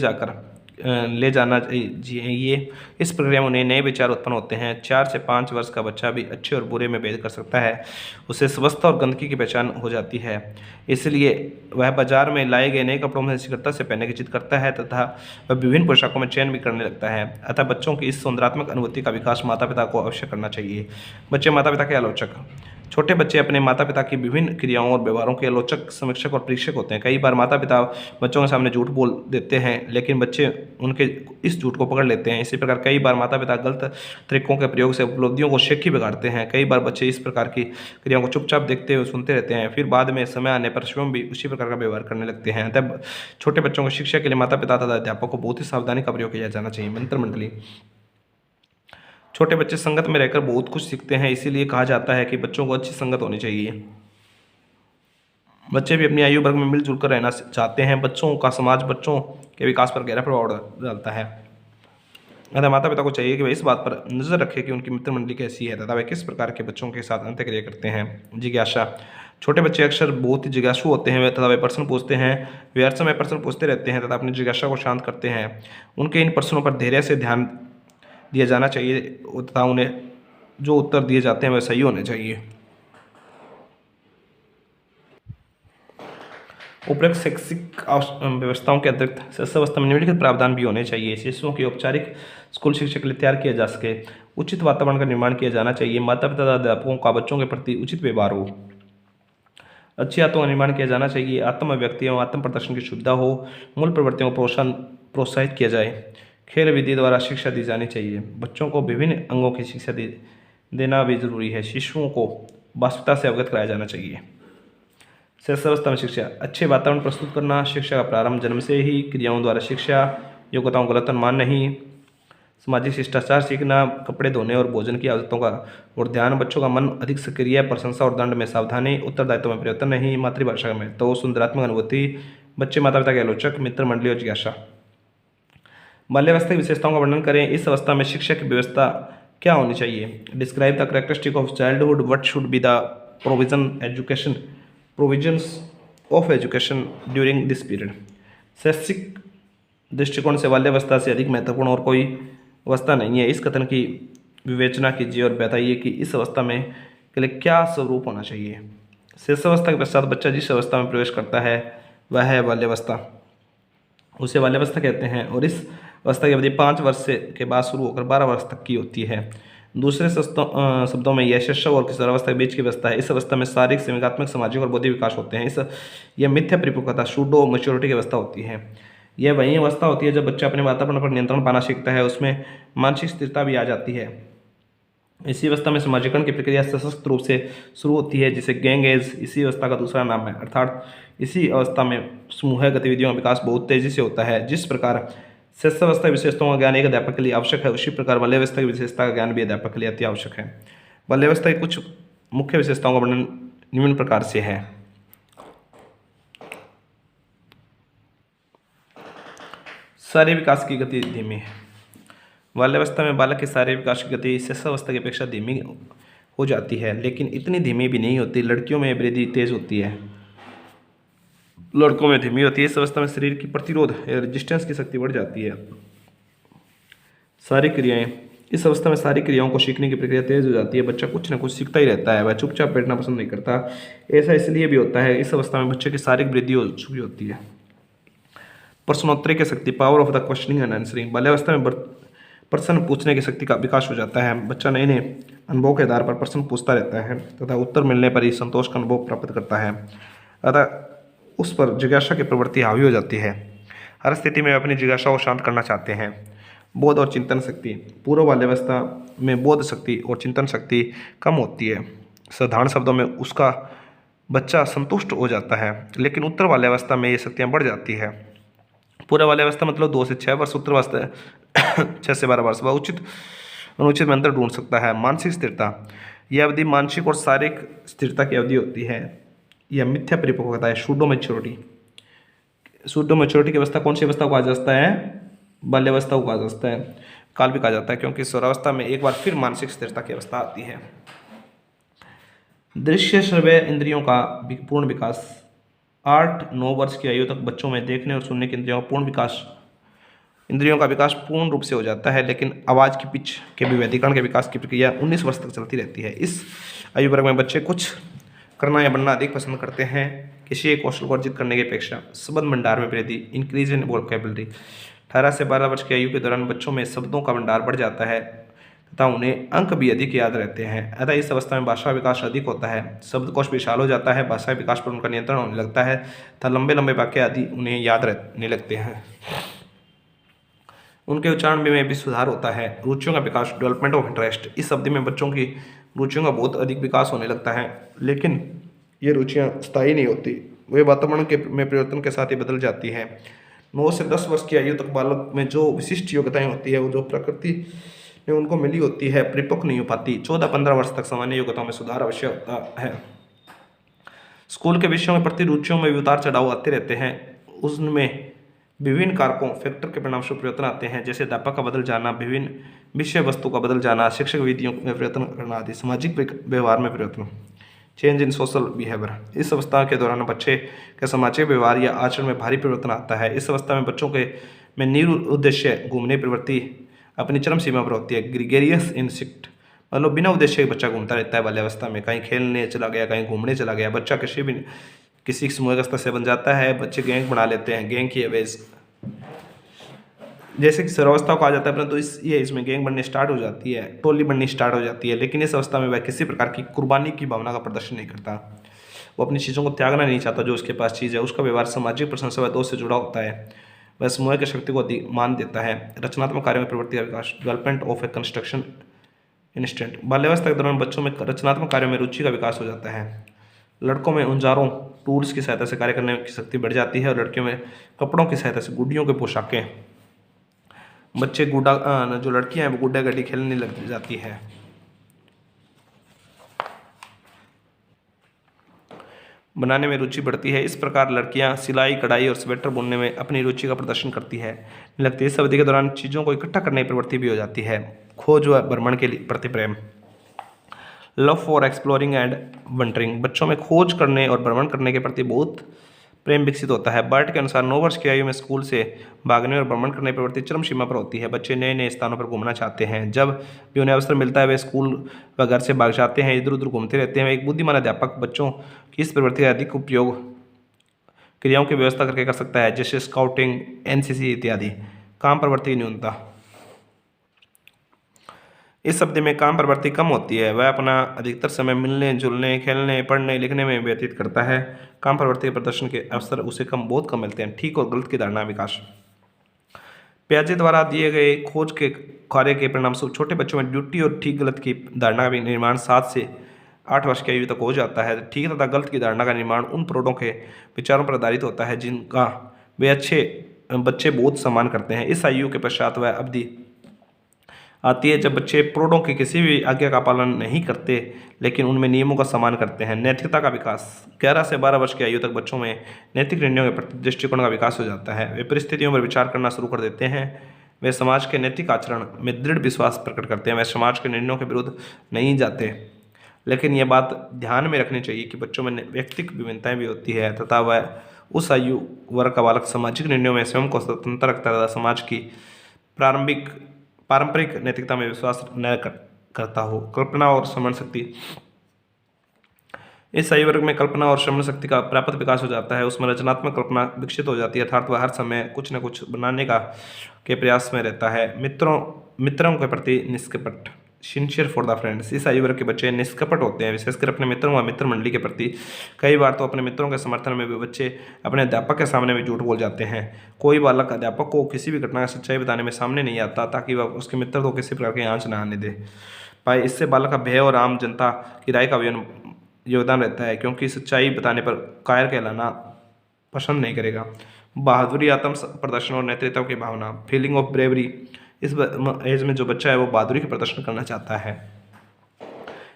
जाना चाहिए। इस प्रक्रिया में उन्हें नए विचार उत्पन्न होते हैं। 4 से 5 वर्ष का बच्चा भी अच्छे और बुरे में भेद कर सकता है। उसे स्वच्छता और गंदगी की पहचान हो जाती है, इसलिए वह बाजार में लाए गए नए कपड़ों में शीघ्रता से पहनने की जिद करता है तथा वह विभिन्न पोशाकों में चयन भी करने लगता है। अतः बच्चों की इस सौंदर्यात्मक अनुभूति का विकास माता पिता को अवश्य करना चाहिए। बच्चे माता पिता के आलोचक, छोटे बच्चे अपने माता पिता की विभिन्न क्रियाओं और व्यवहारों के आलोचक, समीक्षक और परीक्षक होते हैं। कई बार माता पिता बच्चों के सामने झूठ बोल देते हैं, लेकिन बच्चे उनके इस झूठ को पकड़ लेते हैं। इसी प्रकार कई बार माता पिता गलत तरीकों के प्रयोग से उपलब्धियों को शेखी बिगाड़ते हैं। कई बार बच्चे इस प्रकार की क्रियाओं को चुपचाप देखते हुए सुनते रहते हैं, फिर बाद में समय आने पर स्वयं भी उसी प्रकार का व्यवहार करने लगते हैं। तब छोटे बच्चों को शिक्षा के लिए माता पिता तथा अध्यापक को बहुत ही सावधानी का प्रयोग किया जाना चाहिए। मंत्र मंडली, छोटे बच्चे संगत में रहकर बहुत कुछ सीखते हैं, इसीलिए कहा जाता है कि बच्चों को अच्छी संगत होनी चाहिए। बच्चे भी अपनी आयु वर्ग में मिलजुल कर रहना चाहते हैं। बच्चों का समाज बच्चों के विकास पर गहरा प्रभाव डालता है। अतः माता पिता को चाहिए कि वे इस बात पर नजर रखें कि उनकी मित्र मंडली कैसी है तथा वे किस प्रकार के बच्चों के साथ अंतःक्रिया करते हैं। जिज्ञासा, छोटे बच्चे अक्सर बहुत ही जिज्ञासु होते हैं तथा वे प्रश्न पूछते हैं। वे हर समय प्रश्न पूछते रहते हैं तथा अपनी जिज्ञासा को शांत करते हैं। उनके इन प्रश्नों पर धैर्य से ध्यान दिया जाना चाहिए तथा उन्हें जो उत्तर दिए जाते हैं वे सही होने चाहिए। उपरोक्त शैक्षिक व्यवस्थाओं के अतिरिक्त शिक्षा व्यवस्था में निम्नलिखित प्रावधान भी होने चाहिए। शिशुओं की औपचारिक स्कूल शिक्षा के लिए तैयार किया जा सके। उचित वातावरण का निर्माण किया जाना चाहिए। माता पिता तथा अध्यापकों का बच्चों के प्रति उचित व्यवहार हो। अच्छी आदतों का निर्माण किया जाना चाहिए। आत्म अभिव्यक्ति एवं आत्म प्रदर्शन की सुविधा हो। मूल प्रवृत्तियों को प्रोत्साहित किया जाए। खेल विधि द्वारा शिक्षा दी जानी चाहिए। बच्चों को विभिन्न अंगों की शिक्षा देना भी जरूरी है। शिशुओं को वास्तविकता से अवगत कराया जाना चाहिए। शिक्षा व्यवस्था में शिक्षा, अच्छे वातावरण प्रस्तुत करना। शिक्षा का प्रारंभ जन्म से ही क्रियाओं द्वारा शिक्षा, योग्यताओं का गलत अनुमान नहीं। सामाजिक शिष्टाचार सीखना, कपड़े धोने और भोजन की आदतों का और ध्यान। बच्चों का मन अधिक सक्रिय, प्रशंसा और दंड में सावधानी। उत्तरदायित्व में परिवर्तन नहीं। मातृभाषा में तो सुंदरात्मक अनुभूति। बच्चे माता पिता के आलोचक, मित्र मंडली और जिज्ञासा। बाल्यावस्था की विशेषताओं का वर्णन करें। इस अवस्था में शिक्षा की व्यवस्था क्या होनी चाहिए। Describe the characteristic of childhood, what should be the provisions of education during this period. शैक्षिक दृष्टिकोण से बाल्यावस्था से अधिक महत्वपूर्ण और कोई अवस्था नहीं है। इस कथन की विवेचना कीजिए और बताइए कि इस अवस्था में के लिए क्या स्वरूप होना चाहिए। शिशुअवस्था के पश्चात बच्चा जिस अवस्था में प्रवेश करता है वह है बाल्यावस्था, उसे बाल्यावस्था कहते हैं। और इस अवस्था की अवधि 5 वर्ष के बाद शुरू होकर 12 वर्ष तक की होती है। दूसरे शब्दों में यह शैशव और किशोरावस्था के बीच की अवस्था है। इस अवस्था में शारीरिक, संवेगात्मक, सामाजिक और बौद्धिक विकास होते हैं। यह मिथ्या परिपक्वता, सूडो मैच्योरिटी की अवस्था होती है। यह वही अवस्था होती है जब बच्चा अपने वातावरण पर नियंत्रण पाना सीखता है, उसमें मानसिक स्थिरता भी आ जाती है। इसी अवस्था में समाजीकरण की प्रक्रिया सशक्त रूप से शुरू होती है, जिसे गैंग एज इसी अवस्था का दूसरा नाम है। अर्थात इसी अवस्था में समूह गतिविधियों का विकास बहुत तेजी से होता है। जिस प्रकार शिशुअवस्था विशेषताओं का ज्ञान एक अध्यापक के लिए आवश्यक है, उसी प्रकार बाल्यावस्था की विशेषता का ज्ञान भी अध्यापक के लिए अति आवश्यक है। बाल्यावस्था की कुछ मुख्य विशेषताओं का वर्णन निम्न प्रकार से है। शारीरिक विकास की गति धीमी है। बाल्यावस्था में बालक के शारीरिक विकास की गति शिशुअवस्था की अपेक्षा धीमी हो जाती है, लेकिन इतनी धीमी भी नहीं होती। लड़कियों में वृद्धि तेज होती है, लड़कों में धीमी होती है। इस अवस्था में शरीर की प्रतिरोध रेजिस्टेंस की शक्ति बढ़ जाती है। सारी क्रियाएं इस अवस्था में सारी क्रियाओं को सीखने की प्रक्रिया तेज हो जाती है, बच्चा कुछ ना कुछ सीखता ही रहता है, वह चुपचाप बैठना पसंद नहीं करता। ऐसा इसलिए भी होता है, इस अवस्था में बच्चे की शारीरिक वृद्धि हो चुकी होती है। प्रश्नोत्तरी की शक्ति, power of the questioning and answering, बाल्यावस्था में प्रश्न पूछने की शक्ति का विकास हो जाता है। बच्चा नए नए अनुभव के आधार पर प्रश्न पूछता रहता है तथा उत्तर मिलने पर ही संतोष का अनुभव प्राप्त करता है, अतः उस पर जिज्ञासा की प्रवृत्ति हावी हो जाती है। हर स्थिति में वे अपनी जिज्ञासा को शांत करना चाहते हैं। बोध और चिंतन शक्ति, पूर्व बाल्यावस्था में बोध शक्ति और चिंतन शक्ति कम होती है। साधारण शब्दों में उसका बच्चा संतुष्ट हो जाता है, लेकिन उत्तर बाल्यावस्था में ये शक्तियाँ बढ़ जाती है। पूर्व बाल्यावस्था मतलब 2 से 6 वर्ष, उत्तर अवस्था 6 से 12 वर्ष। वह उचित अनुचित में अंतर ढूंढ सकता है। मानसिक स्थिरता, यह अवधि मानसिक और शारीरिक स्थिरता की अवधि होती है। यह मिथ्या परिपक्वता है, सूडो मैच्योरिटी। सूडो मैच्योरिटी की अवस्था कौन सी अवस्था को कहा जाता है? बाल्यावस्था को कहा जाता है, काल भी कहा जाता है, क्योंकि स्वरावस्था में एक बार फिर मानसिक स्थिरता की अवस्था आती है। दृश्य श्रव्य इंद्रियों का पूर्ण विकास, 8-9 वर्ष की आयु तक बच्चों में देखने और सुनने की इंद्रियों का विकास पूर्ण रूप से हो जाता है, लेकिन आवाज़ की पिच के विभेदीकरण के विकास की प्रक्रिया 19 वर्ष तक चलती रहती है। इस आयु वर्ग में बच्चे कुछ करना या बनना अधिक पसंद करते हैं, किसी एक कौशल को अर्जित करने की अपेक्षा। शब्द भंडार में वृद्धि, इंक्रीज इन वोकैबुलरी, 18 से 12 वर्ष की आयु के दौरान बच्चों में शब्दों का भंडार बढ़ जाता है तथा उन्हें अंक भी अधिक याद रहते हैं, अतः इस अवस्था में भाषा विकास अधिक होता है। शब्दकोश विशाल हो जाता है, भाषा विकास पर उनका नियंत्रण होने लगता है तथा लंबे लंबे वाक्य आदि उन्हें याद रहने लगते हैं। उनके उच्चारण में भी सुधार होता है। रुचियों का विकास, डेवलपमेंट ऑफ इंटरेस्ट, इस अवधि में बच्चों की रुचियों का बहुत अधिक विकास होने लगता है, लेकिन ये रुचियाँ स्थायी नहीं होती, वे वातावरण में परिवर्तन के साथ ही बदल जाती हैं। 9 से 10 वर्ष की आयु तक बालक में जो विशिष्ट योग्यताएं होती है वो जो प्रकृति ने उनको मिली होती है परिपक्व नहीं हो पाती। 14-15 वर्ष तक सामान्य योग्यताओं में सुधार अवश्य होता है। स्कूल के विषयों के प्रति रुचियों में भी उतार चढ़ाव आते रहते हैं। उसमें विभिन्न कारकों फैक्टर के परिणाम स्वरूप परिवर्तन आते हैं, जैसे अध्यापक का बदल जाना, विभिन्न विषय वस्तु का बदल जाना, शिक्षक विधियों में परिवर्तन करना आदि। सामाजिक व्यवहार में परिवर्तन, चेंज इन सोशल बिहेवियर, इस अवस्था के दौरान बच्चे के सामाजिक व्यवहार या आचरण में भारी परिवर्तन आता है। इस अवस्था में बच्चों के में निरुद्देश्य घूमने प्रवृत्ति अपनी चरम सीमा पर होती है। ग्रीगेरियस इंस्टिंक्ट, मतलब बिना उद्देश्य के बच्चा घूमता रहता है बाल्यावस्था में, कहीं खेलने चला गया, कहीं घूमने चला गया। बच्चा किसी समूह का सदस्य बन जाता है, बच्चे गैंग बना लेते हैं, गैंग की अवेज जैसे कि सर्वावस्था को आ जाता है, परंतु इसमें गैंग बनने स्टार्ट हो जाती है, टोली बननी स्टार्ट हो जाती है, लेकिन इस अवस्था में वह किसी प्रकार की कुर्बानी की भावना का प्रदर्शन नहीं करता। वो अपनी चीज़ों को त्यागना नहीं चाहता जो उसके पास चीज़ है। उसका व्यवहार सामाजिक प्रशंसा व दोस्त से जुड़ा होता है। वह समूह की शक्ति को अधिक मान देता है। रचनात्मक कार्यों में प्रवृत्ति का विकास, development of a construction instant, बाल्यावस्था के दौरान बच्चों में रचनात्मक कार्यों में रुचि का विकास हो जाता है। लड़कों में औजारों टूल्स की सहायता से कार्य करने की शक्ति बढ़ जाती है और लड़कियों में कपड़ों की सहायता से गुड्डियों के पोशाकें। बच्चे जो लड़कियां हैं वो गुड्डा गड्डी खेलने लग जाती है। बनाने में रुचि बढ़ती है। इस प्रकार लड़कियां सिलाई कढ़ाई और स्वेटर बुनने में अपनी रुचि का प्रदर्शन करती है लगती है। इस अवधि के दौरान चीज़ों को इकट्ठा करने की प्रवृत्ति भी हो जाती है। खोज व भ्रमण के प्रति प्रेम, love for exploring and wandering, बच्चों में खोज करने और भ्रमण करने के प्रति बहुत प्रेम विकसित होता है। बर्ट के अनुसार 9 वर्ष की आयु में स्कूल से भागने और भ्रमण करने की प्रवृत्ति चरम सीमा पर होती है। बच्चे नए नए स्थानों पर घूमना चाहते हैं। जब भी उन्हें अवसर मिलता है वे स्कूल व घर से भाग जाते हैं, इधर उधर घूमते रहते हैं। एक बुद्धिमान अध्यापक बच्चों की इस प्रवृत्ति का अधिक उपयोग क्रियाओं की व्यवस्था करके कर सकता है, जैसे स्काउटिंग, एनसीसी इत्यादि। काम प्रवृत्ति की न्यूनता, इस अवधि में काम प्रवृत्ति कम होती है। वह अपना अधिकतर समय मिलने जुलने, खेलने, पढ़ने लिखने में व्यतीत करता है। काम प्रवृत्ति के प्रदर्शन के अवसर उसे बहुत कम मिलते हैं। ठीक और गलत की धारणा विकास, पियाजे द्वारा दिए गए खोज के कार्य के परिणामस्वरूप छोटे बच्चों में ड्यूटी और ठीक गलत की धारणा का निर्माण 7 से 8 वर्ष की आयु तक हो जाता है। ठीक तथा गलत की धारणा का निर्माण उन प्रौढ़ों के विचारों पर आधारित होता है जिनका वे बच्चे बहुत सम्मान करते हैं। इस आयु के पश्चात वह अवधि आती है जब बच्चे प्रौढ़ों की किसी भी आज्ञा का पालन नहीं करते, लेकिन उनमें नियमों का सम्मान करते हैं। नैतिकता का विकास, 11 से 12 वर्ष की आयु तक बच्चों में नैतिक निर्णयों के प्रति दृष्टिकोण का विकास हो जाता है। वे परिस्थितियों पर विचार करना शुरू कर देते हैं। वे समाज के नैतिक आचरण में दृढ़ विश्वास प्रकट करते हैं। वे समाज के निर्णयों के विरुद्ध नहीं जाते, लेकिन यह बात ध्यान में रखनी चाहिए कि बच्चों में व्यक्तिगत विभिन्नताएं भी होती है तथा वह उस आयु वर्ग का बालक सामाजिक निर्णयों में स्वयं को स्वतंत्र रखता है तथा समाज की प्रारंभिक पारंपरिक नैतिकता में विश्वास न करता हो। कल्पना और स्मरण शक्ति, इस आयु वर्ग में कल्पना और श्रवण शक्ति का पर्याप्त विकास हो जाता है, उसमें रचनात्मक कल्पना विकसित हो जाती है, अर्थात वह हर समय कुछ न कुछ बनाने के प्रयास में रहता है। मित्रों के प्रति निष्कपट, सिंसियर फॉर द फ्रेंड्स, इस आयु वर्ग के बच्चे निष्कपट होते हैं, विशेषकर अपने मित्रों व मित्र मंडली के प्रति। कई बार तो अपने मित्रों के समर्थन में भी बच्चे अपने अध्यापक के सामने भी झूठ बोल जाते हैं। कोई बालक अध्यापक को किसी भी घटना की सच्चाई बताने में सामने नहीं आता ताकि वह उसके मित्र को किसी प्रकार की आंच न आने दे पाए। इससे बालक का भय और आम जनता की राय का योगदान रहता है, क्योंकि सच्चाई बताने पर कायर कहलाना पसंद नहीं करेगा। बहादुरी, आत्म प्रदर्शन और नेतृत्व की भावना, फीलिंग ऑफ ब्रेवरी, इस एज में जो बच्चा है वो बहादुरी के प्रदर्शन करना चाहता है।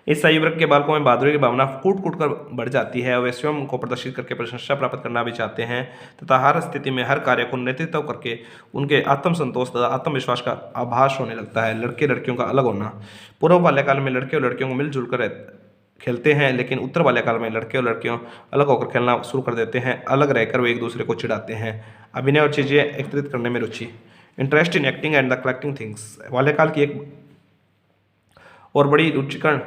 इस आयु वर्ग के बालकों में बहादुरी की भावना कूट कूट कर बढ़ जाती है। वे स्वयं को प्रदर्शित करके प्रशंसा प्राप्त करना भी चाहते हैं तथा हर स्थिति में हर कार्य को नेतृत्व करके उनके आत्मसंतोष तथा आत्मविश्वास का आभास होने लगता है। लड़के लड़कियों का अलग होना, पूर्व बाल्यकाल में लड़के और लड़कियों को मिलजुल कर खेलते हैं, लेकिन उत्तर बाल्यकाल में लड़के और लड़कियों अलग होकर खेलना शुरू कर देते हैं। अलग रहकर वे एक दूसरे को चिढ़ाते हैं। अभिनय और चीज़ें एकत्रित करने में रुचि, interest in acting and the collecting things, बाल्यकाल की एक और बड़ी रुचिकरण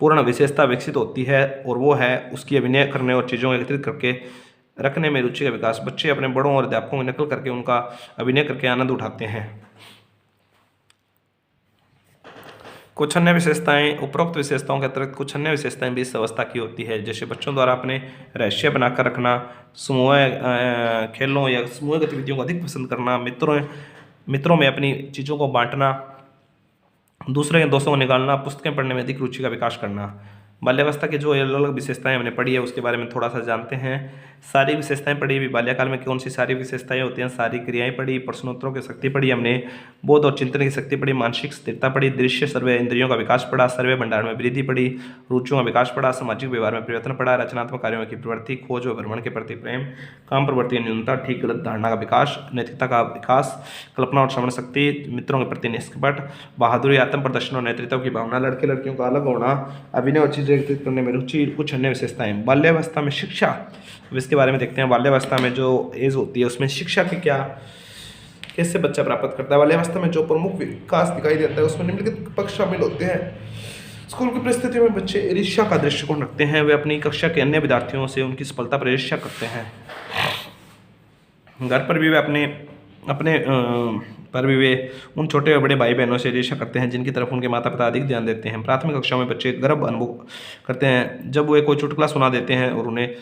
पूर्ण विशेषता विकसित होती है और वो है उसकी अभिनय करने और चीज़ों को एकत्रित करके रखने में रुचि का विकास। बच्चे अपने बड़ों और अध्यापकों की नकल करके उनका अभिनय करके आनंद उठाते हैं। कुछ अन्य विशेषताएं, उपरोक्त विशेषताओं के अतिरिक्त कुछ अन्य विशेषताएं भी इस अवस्था की होती है, जैसे बच्चों द्वारा अपने रहस्य बनाकर रखना, समूह खेलों या समूह गतिविधियों को अधिक पसंद करना, मित्रों में अपनी चीज़ों को बांटना, दूसरे के दोस्तों को निकालना, पुस्तकें पढ़ने में अधिक रुचि का विकास करना। बाल्यावस्था की जो अलग अलग विशेषताएं हमने पढ़ी है उसके बारे में थोड़ा सा जानते हैं। सारी विशेषताएं पढ़ी भी, बाल्यकाल में कौन सी सारी विशेषताएं होती हैं, सारी क्रियाएं पढ़ी, प्रश्नोत्तरों की शक्ति पढ़ी हमने, बोध और चिंतन की शक्ति पढ़ी, मानसिक स्थिरता पढ़ी, दृश्य सर्वे इंद्रियों का विकास पढ़ा, सर्वे भंडार में वृद्धि पढ़ी, रुचियों का विकास पढ़ा, सामाजिक व्यवहार में परिवर्तन पढ़ा, रचनात्मक कार्यों की प्रवृत्ति, खोज व भ्रमण के प्रति प्रेम, काम प्रवृत्ति न्यूनता, ठीक गलत धारणा का विकास, नैतिकता का विकास, कल्पना और श्रवण शक्ति, मित्रों के प्रति निष्कपट, बहादुरी, आत्म प्रदर्शन और नेतृत्व की भावना, लड़के लड़कियों का अलग होना, अभिनय और चीजें एकत्रित करने में रुचि, कुछ अन्य विशेषताएं। बाल्यावस्था में शिक्षा, अब इसके बारे में देखते हैं। बाल्यावस्था में जो एज होती है उसमें शिक्षा की क्या, कैसे बच्चा प्राप्त करता है। बाल्यावस्था में जो प्रमुख विकास दिखाई देता है उसमें निम्नलिखित पक्ष शामिल होते हैं। स्कूल की परिस्थितियों में बच्चे ईर्ष्या का दृष्टिकोण रखते हैं, वे अपनी कक्षा के अन्य विद्यार्थियों से उनकी सफलता पर ईर्ष्या करते हैं। घर पर भी वे पर भी वे उन छोटे और बड़े भाई बहनों से ईर्ष्या करते हैं जिनकी तरफ उनके माता पिता अधिक ध्यान देते हैं। प्राथमिक कक्षाओं में बच्चे गर्व अनुभव करते हैं जब वे कोई चुटकुला सुना देते हैं और उन्हें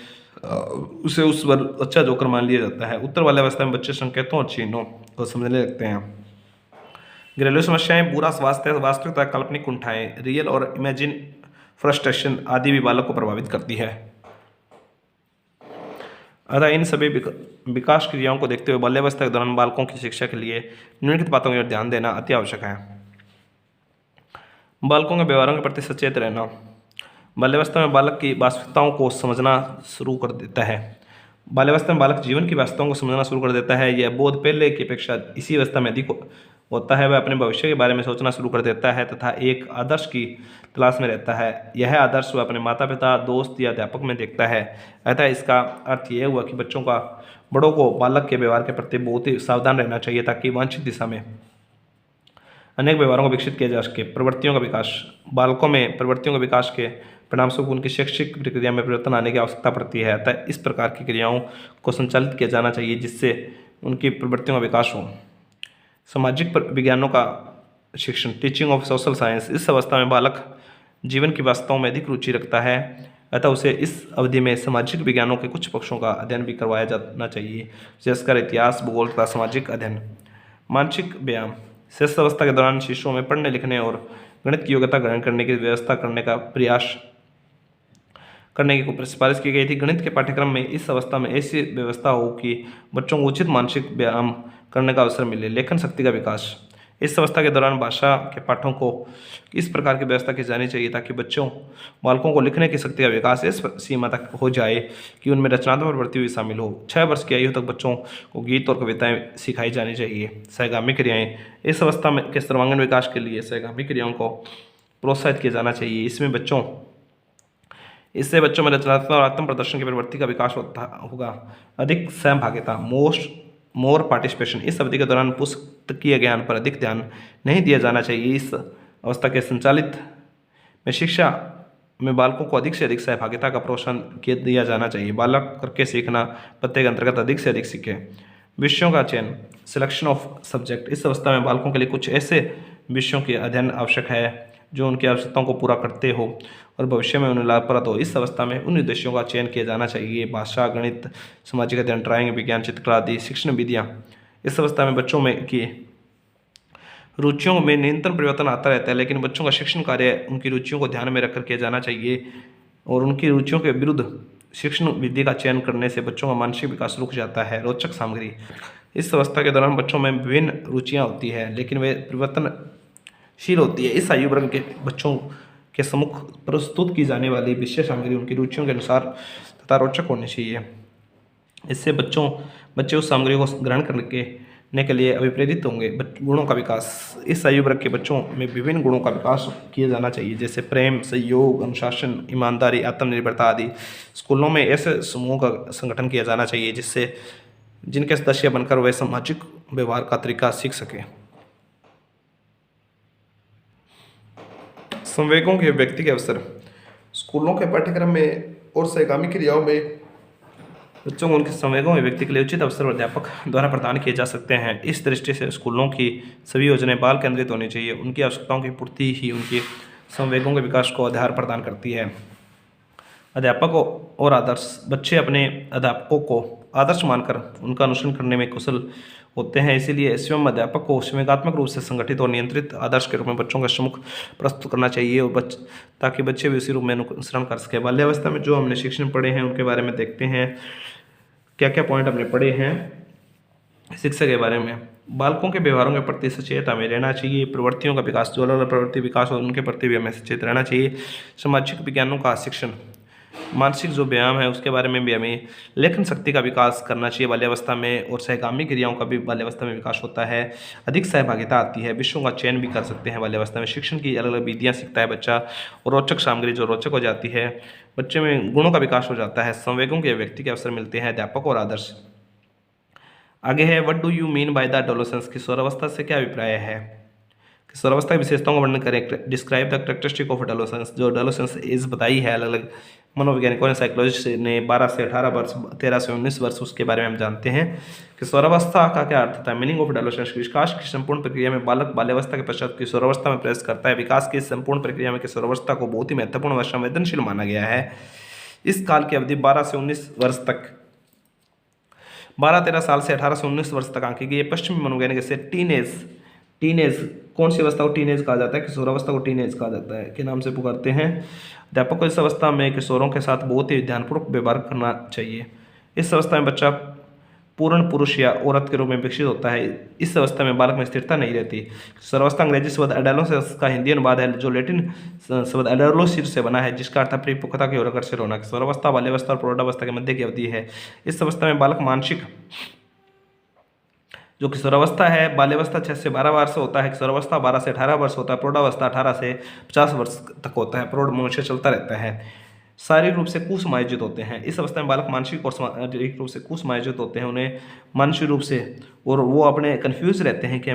उसे उस पर अच्छा जोकर मान लिया जाता है। उत्तर बाल्यावस्था में बच्चे संकेतों और चिन्हों को समझने लगते हैं। घरेलू समस्याएं, बुरा स्वास्थ्य, वास्तविकता, काल्पनिक कुंठाएं, रियल और इमेजिन फ्रस्ट्रेशन आदि भी बालक को प्रभावित करती है। अतः इन सभी विकास क्रियाओं को देखते हुए बाल्यावस्था के दौरान बालकों की शिक्षा के लिए निम्नलिखित बातों की ओर ध्यान देना अति आवश्यक है। बालकों के व्यवहारों के प्रति सचेत रहना। बाल्यावस्था में बालक की वास्तविकताओं को समझना शुरू कर देता है। बाल्यावस्था में बालक जीवन की वास्तवों को समझना शुरू कर देता है। यह बोध पहले की अपेक्षा इसी अवस्था में अधिक होता है। वह अपने भविष्य के बारे में सोचना शुरू कर देता है तथा एक आदर्श की तलाश में रहता है। यह आदर्श वह अपने माता पिता, दोस्त या अध्यापक में देखता है। अतः इसका अर्थ यह हुआ कि बड़ों को बालक के व्यवहार के प्रति बहुत ही सावधान रहना चाहिए ताकि वांछित दिशा में अनेक व्यवहारों को विकसित किया जा सके। प्रवृत्तियों का विकास। बालकों में प्रवृत्तियों के विकास के परिणामस्वरूप उनकी शैक्षिक प्रक्रिया में परिवर्तन आने की आवश्यकता पड़ती है। अतः इस प्रकार की क्रियाओं को संचालित किया जाना चाहिए जिससे उनकी प्रवृत्तियों का विकास हो। सामाजिक विज्ञानों का शिक्षण, टीचिंग ऑफ सोशल साइंस। इस अवस्था में बालक जीवन की वास्तवों में अधिक रुचि रखता है, अतः उसे इस अवधि में सामाजिक विज्ञानों के कुछ पक्षों का अध्ययन भी करवाया जाना चाहिए, विशेषकर इतिहास, भूगोल तथा सामाजिक अध्ययन। मानसिक व्यायाम। शेष अवस्था के दौरान शिशुओं में पढ़ने लिखने और गणित की योग्यता ग्रहण करने की व्यवस्था करने का प्रयास करने की सिफारिश की गई थी। गणित के पाठ्यक्रम में इस अवस्था में ऐसी व्यवस्था हो कि बच्चों को उचित मानसिक व्यायाम करने का अवसर मिले। लेखन शक्ति का विकास। इस अवस्था के दौरान भाषा के पाठों को इस प्रकार की व्यवस्था की जानी चाहिए ताकि बालकों को लिखने की शक्ति का विकास इस सीमा तक हो जाए कि उनमें रचनात्मक प्रवृत्ति भी शामिल हो। 6 वर्ष की आयु तक बच्चों को गीत और कविताएं सिखाई जानी चाहिए। सहगामी क्रियाएं। इस अवस्था में के सर्वांगीण विकास के लिए सहगामी क्रियाओं को प्रोत्साहित किया जाना चाहिए। इससे बच्चों में रचनात्मक और आत्म प्रदर्शन की प्रवृत्ति का विकास होगा। अधिक सहभागिता, मोर पार्टिसिपेशन। इस अवधि के दौरान पुस्तकीय ज्ञान पर अधिक ध्यान नहीं दिया जाना चाहिए। इस अवस्था के संचालित में शिक्षा में बालकों को अधिक से अधिक सहभागिता का प्रोत्साहन दिया जाना चाहिए। बालक करके सीखना पत्ते के अंतर्गत अधिक से अधिक सीखे। विषयों का चयन, सिलेक्शन ऑफ सब्जेक्ट। इस अवस्था में बालकों के लिए कुछ ऐसे विषयों की अध्ययन आवश्यक है जो उनकी आवश्यकताओं को पूरा करते हो और भविष्य में उन्हें लाभप्रद हो। इस अवस्था में उन उद्देश्यों का चयन किया जाना चाहिए। भाषा, गणित, सामाजिक अध्ययन, ड्राइंग, विज्ञान, चित्रकला आदि शिक्षण विधियाँ। इस अवस्था में बच्चों में की रुचियों में निरंतर परिवर्तन आता रहता है, लेकिन बच्चों का शिक्षण कार्य उनकी रुचियों को ध्यान में रखकर किया जाना चाहिए और उनकी रुचियों के विरुद्ध शिक्षण विधि का चयन करने से बच्चों का मानसिक विकास रुक जाता है। रोचक सामग्री। इस अवस्था के दौरान बच्चों में विभिन्न रुचियाँ होती है, लेकिन वे परिवर्तनशील होती है। इस आयु वर्ग के बच्चों के सम्मुख प्रस्तुत की जाने वाली विषय सामग्री उनकी रुचियों के अनुसार तथा रोचक होनी चाहिए। इससे बच्चे उस सामग्री को ग्रहण करने के लिए अभिप्रेरित होंगे। गुणों का विकास। इस आयु वर्ग के बच्चों में विभिन्न गुणों का विकास किया जाना चाहिए, जैसे प्रेम, सहयोग, अनुशासन, ईमानदारी, आत्मनिर्भरता आदि। स्कूलों में ऐसे समूहों का संगठन किया जाना चाहिए जिनके सदस्य बनकर वे सामाजिक व्यवहार का तरीका सीख सकें। संवेगों के व्यक्ति के अवसर। स्कूलों के पाठ्यक्रम में और सहगामी क्रियाओं में बच्चों को उनके संवेगों में व्यक्ति के लिए उचित अवसर अध्यापक द्वारा प्रदान किए जा सकते हैं। इस दृष्टि से स्कूलों की सभी योजनाएं बाल केंद्रित होनी चाहिए। उनकी आवश्यकताओं की पूर्ति ही उनके संवेगों के विकास को आधार प्रदान करती है। अध्यापक और आदर्श। बच्चे अपने अध्यापकों को आदर्श मानकर उनका अनुसरण करने में कुशल होते हैं, इसीलिए स्वयं अध्यापक को संवेगात्मक रूप से संगठित और नियंत्रित आदर्श के रूप में बच्चों के सम्मुख प्रस्तुत करना चाहिए और ताकि बच्चे भी उसी रूप में अनुसरण कर सके। बाल्यावस्था में जो हमने शिक्षण पढ़े हैं उनके बारे में देखते हैं, क्या क्या पॉइंट हमने पढ़े हैं शिक्षा के बारे में। बालकों के व्यवहारों के प्रति सचेत हमें रहना चाहिए। प्रवृत्तियों का विकास, जो अलग अलग प्रवृत्ति विकास और उनके प्रति भी हमें सचेत रहना चाहिए। सामाजिक विज्ञानों का शिक्षण, मानसिक जो व्यायाम है उसके बारे में भी हमें लेखन शक्ति का विकास करना चाहिए बाल्यावस्था में, और सहगामी क्रियाओं का भी बाल्यावस्था में विकास होता है। अधिक सहभागिता आती है। विषयों का चयन भी कर सकते हैं बाल्यावस्था में। शिक्षण की अलग अलग विधियाँ सीखता है बच्चा और रोचक सामग्री जो रोचक हो जाती है। बच्चे में गुणों का विकास हो जाता है। संवेगों के व्यक्ति के अवसर मिलते हैं। अध्यापक और आदर्श। आगे है what do you mean by the adolescence. किशोरावस्था से क्या अभिप्राय है। किशोरावस्था की विशेषताओं का वर्णन करें। Describe the characteristic of adolescence. जो एडोलेसेंस एज बताई है अलग अलग मनोवैज्ञानिकों ने, साइकोलॉजिस्ट ने 12 से 18 वर्ष, 13 से 19 वर्ष, उसके बारे में हम जानते हैं। किशोरावस्था का क्या अर्थ था। Meaning of adolescence. विकास की संपूर्ण प्रक्रिया में बालक बाल्यावस्था के पश्चात किशोरावस्था में प्रवेश करता है। विकास की संपूर्ण प्रक्रिया में किशोरावस्था को बहुत ही महत्वपूर्ण व संवेदनशील माना गया है। इस काल की अवधि 12 से 19 वर्ष तक, 12-13 साल से 18 से 19 वर्ष तक आंकी गई है। पश्चिमी मनोवैज्ञानिक से टीनेज कौन सी अवस्था को टीनेज कहा जाता है। किशोरावस्था को टीनेज कहा जाता है के नाम से पुकारते हैं। अध्यापक को इस अवस्था में किशोरों के साथ बहुत ही ध्यानपूर्वक व्यवहार करना चाहिए। इस अवस्था में बच्चा पूर्ण पुरुष या औरत के रूप में विकसित होता है। इस अवस्था में बालक में स्थिरता नहीं रहती। किशोरावस्था अंग्रेजी शब्द एडोलेसेंस का हिंदी अनुवाद है, जो लैटिन शब्द एडोलोसिस से बना है, जिसका अर्थ परिपक्वता की ओर अग्रसर होना। किशोरावस्था बाल्यावस्था और प्रौढ़ावस्था के मध्य की अवधि है। इस अवस्था में बालक मानसिक, जो किशोरावस्था है बाल्यावस्था 6 से 12 वर्ष होता है, किशोरावस्था 12 से 18 वर्ष होता है, प्रौढ़ावस्था 18 से 50 वर्ष तक होता है। प्रौढ़ मनुष्य चलता रहता है। शारीरिक रूप से कुसमायोजित होते हैं। इस अवस्था में बालक मानसिक और शारीरिक रूप से कुसमायोजित होते हैं। उन्हें मानसिक रूप से और वो अपने कन्फ्यूज रहते हैं कि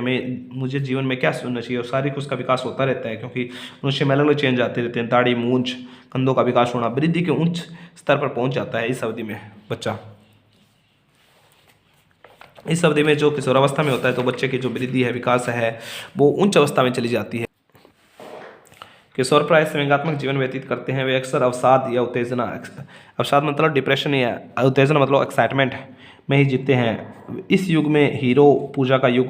मुझे जीवन में क्या सुनना चाहिए, और शारीरिक उसका विकास होता रहता है क्योंकि मनुष्य में अलग अलग चेंज आते रहते हैं। दाढ़ी, मूंछ, कंधों का विकास होना, वृद्धि के उच्च स्तर पर पहुंच जाता है इस अवधि में बच्चा। इस अवधि में जो किशोरावस्था में होता है तो बच्चे की जो वृद्धि है, विकास है, वो उच्च अवस्था में चली जाती है। किशोर प्राय संवेगात्मक जीवन व्यतीत करते हैं। वे अक्सर अवसाद या उत्तेजना, अवसाद मतलब डिप्रेशन या उत्तेजना मतलब एक्साइटमेंट में ही जीते हैं। इस युग में हीरो पूजा का युग,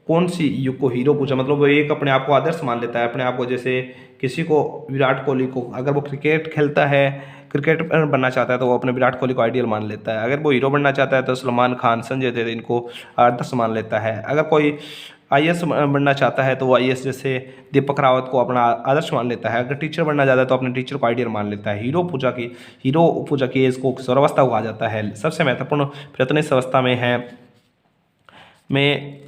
कौन सी युग को हीरो पूजा मतलब वो एक अपने आप को आदर्श मान लेता है। अपने आप को, जैसे किसी को विराट कोहली को, अगर वो क्रिकेट खेलता है, क्रिकेटर बनना चाहता है तो वो अपने विराट कोहली को आइडियल मान लेता है। अगर वो हीरो बनना चाहता है तो सलमान खान, संजय दत्त इनको आदर्श मान लेता है। अगर कोई आईएएस बनना चाहता है तो वो आईएएस जैसे दीपक रावत को अपना आदर्श मान लेता है। अगर टीचर बनना चाहता है तो अपने टीचर को आइडियल मान लेता है। हीरो पूजा की एज को किशोरावस्था कहा जाता है। सबसे महत्वपूर्ण प्रयत्न इस अवस्था में है में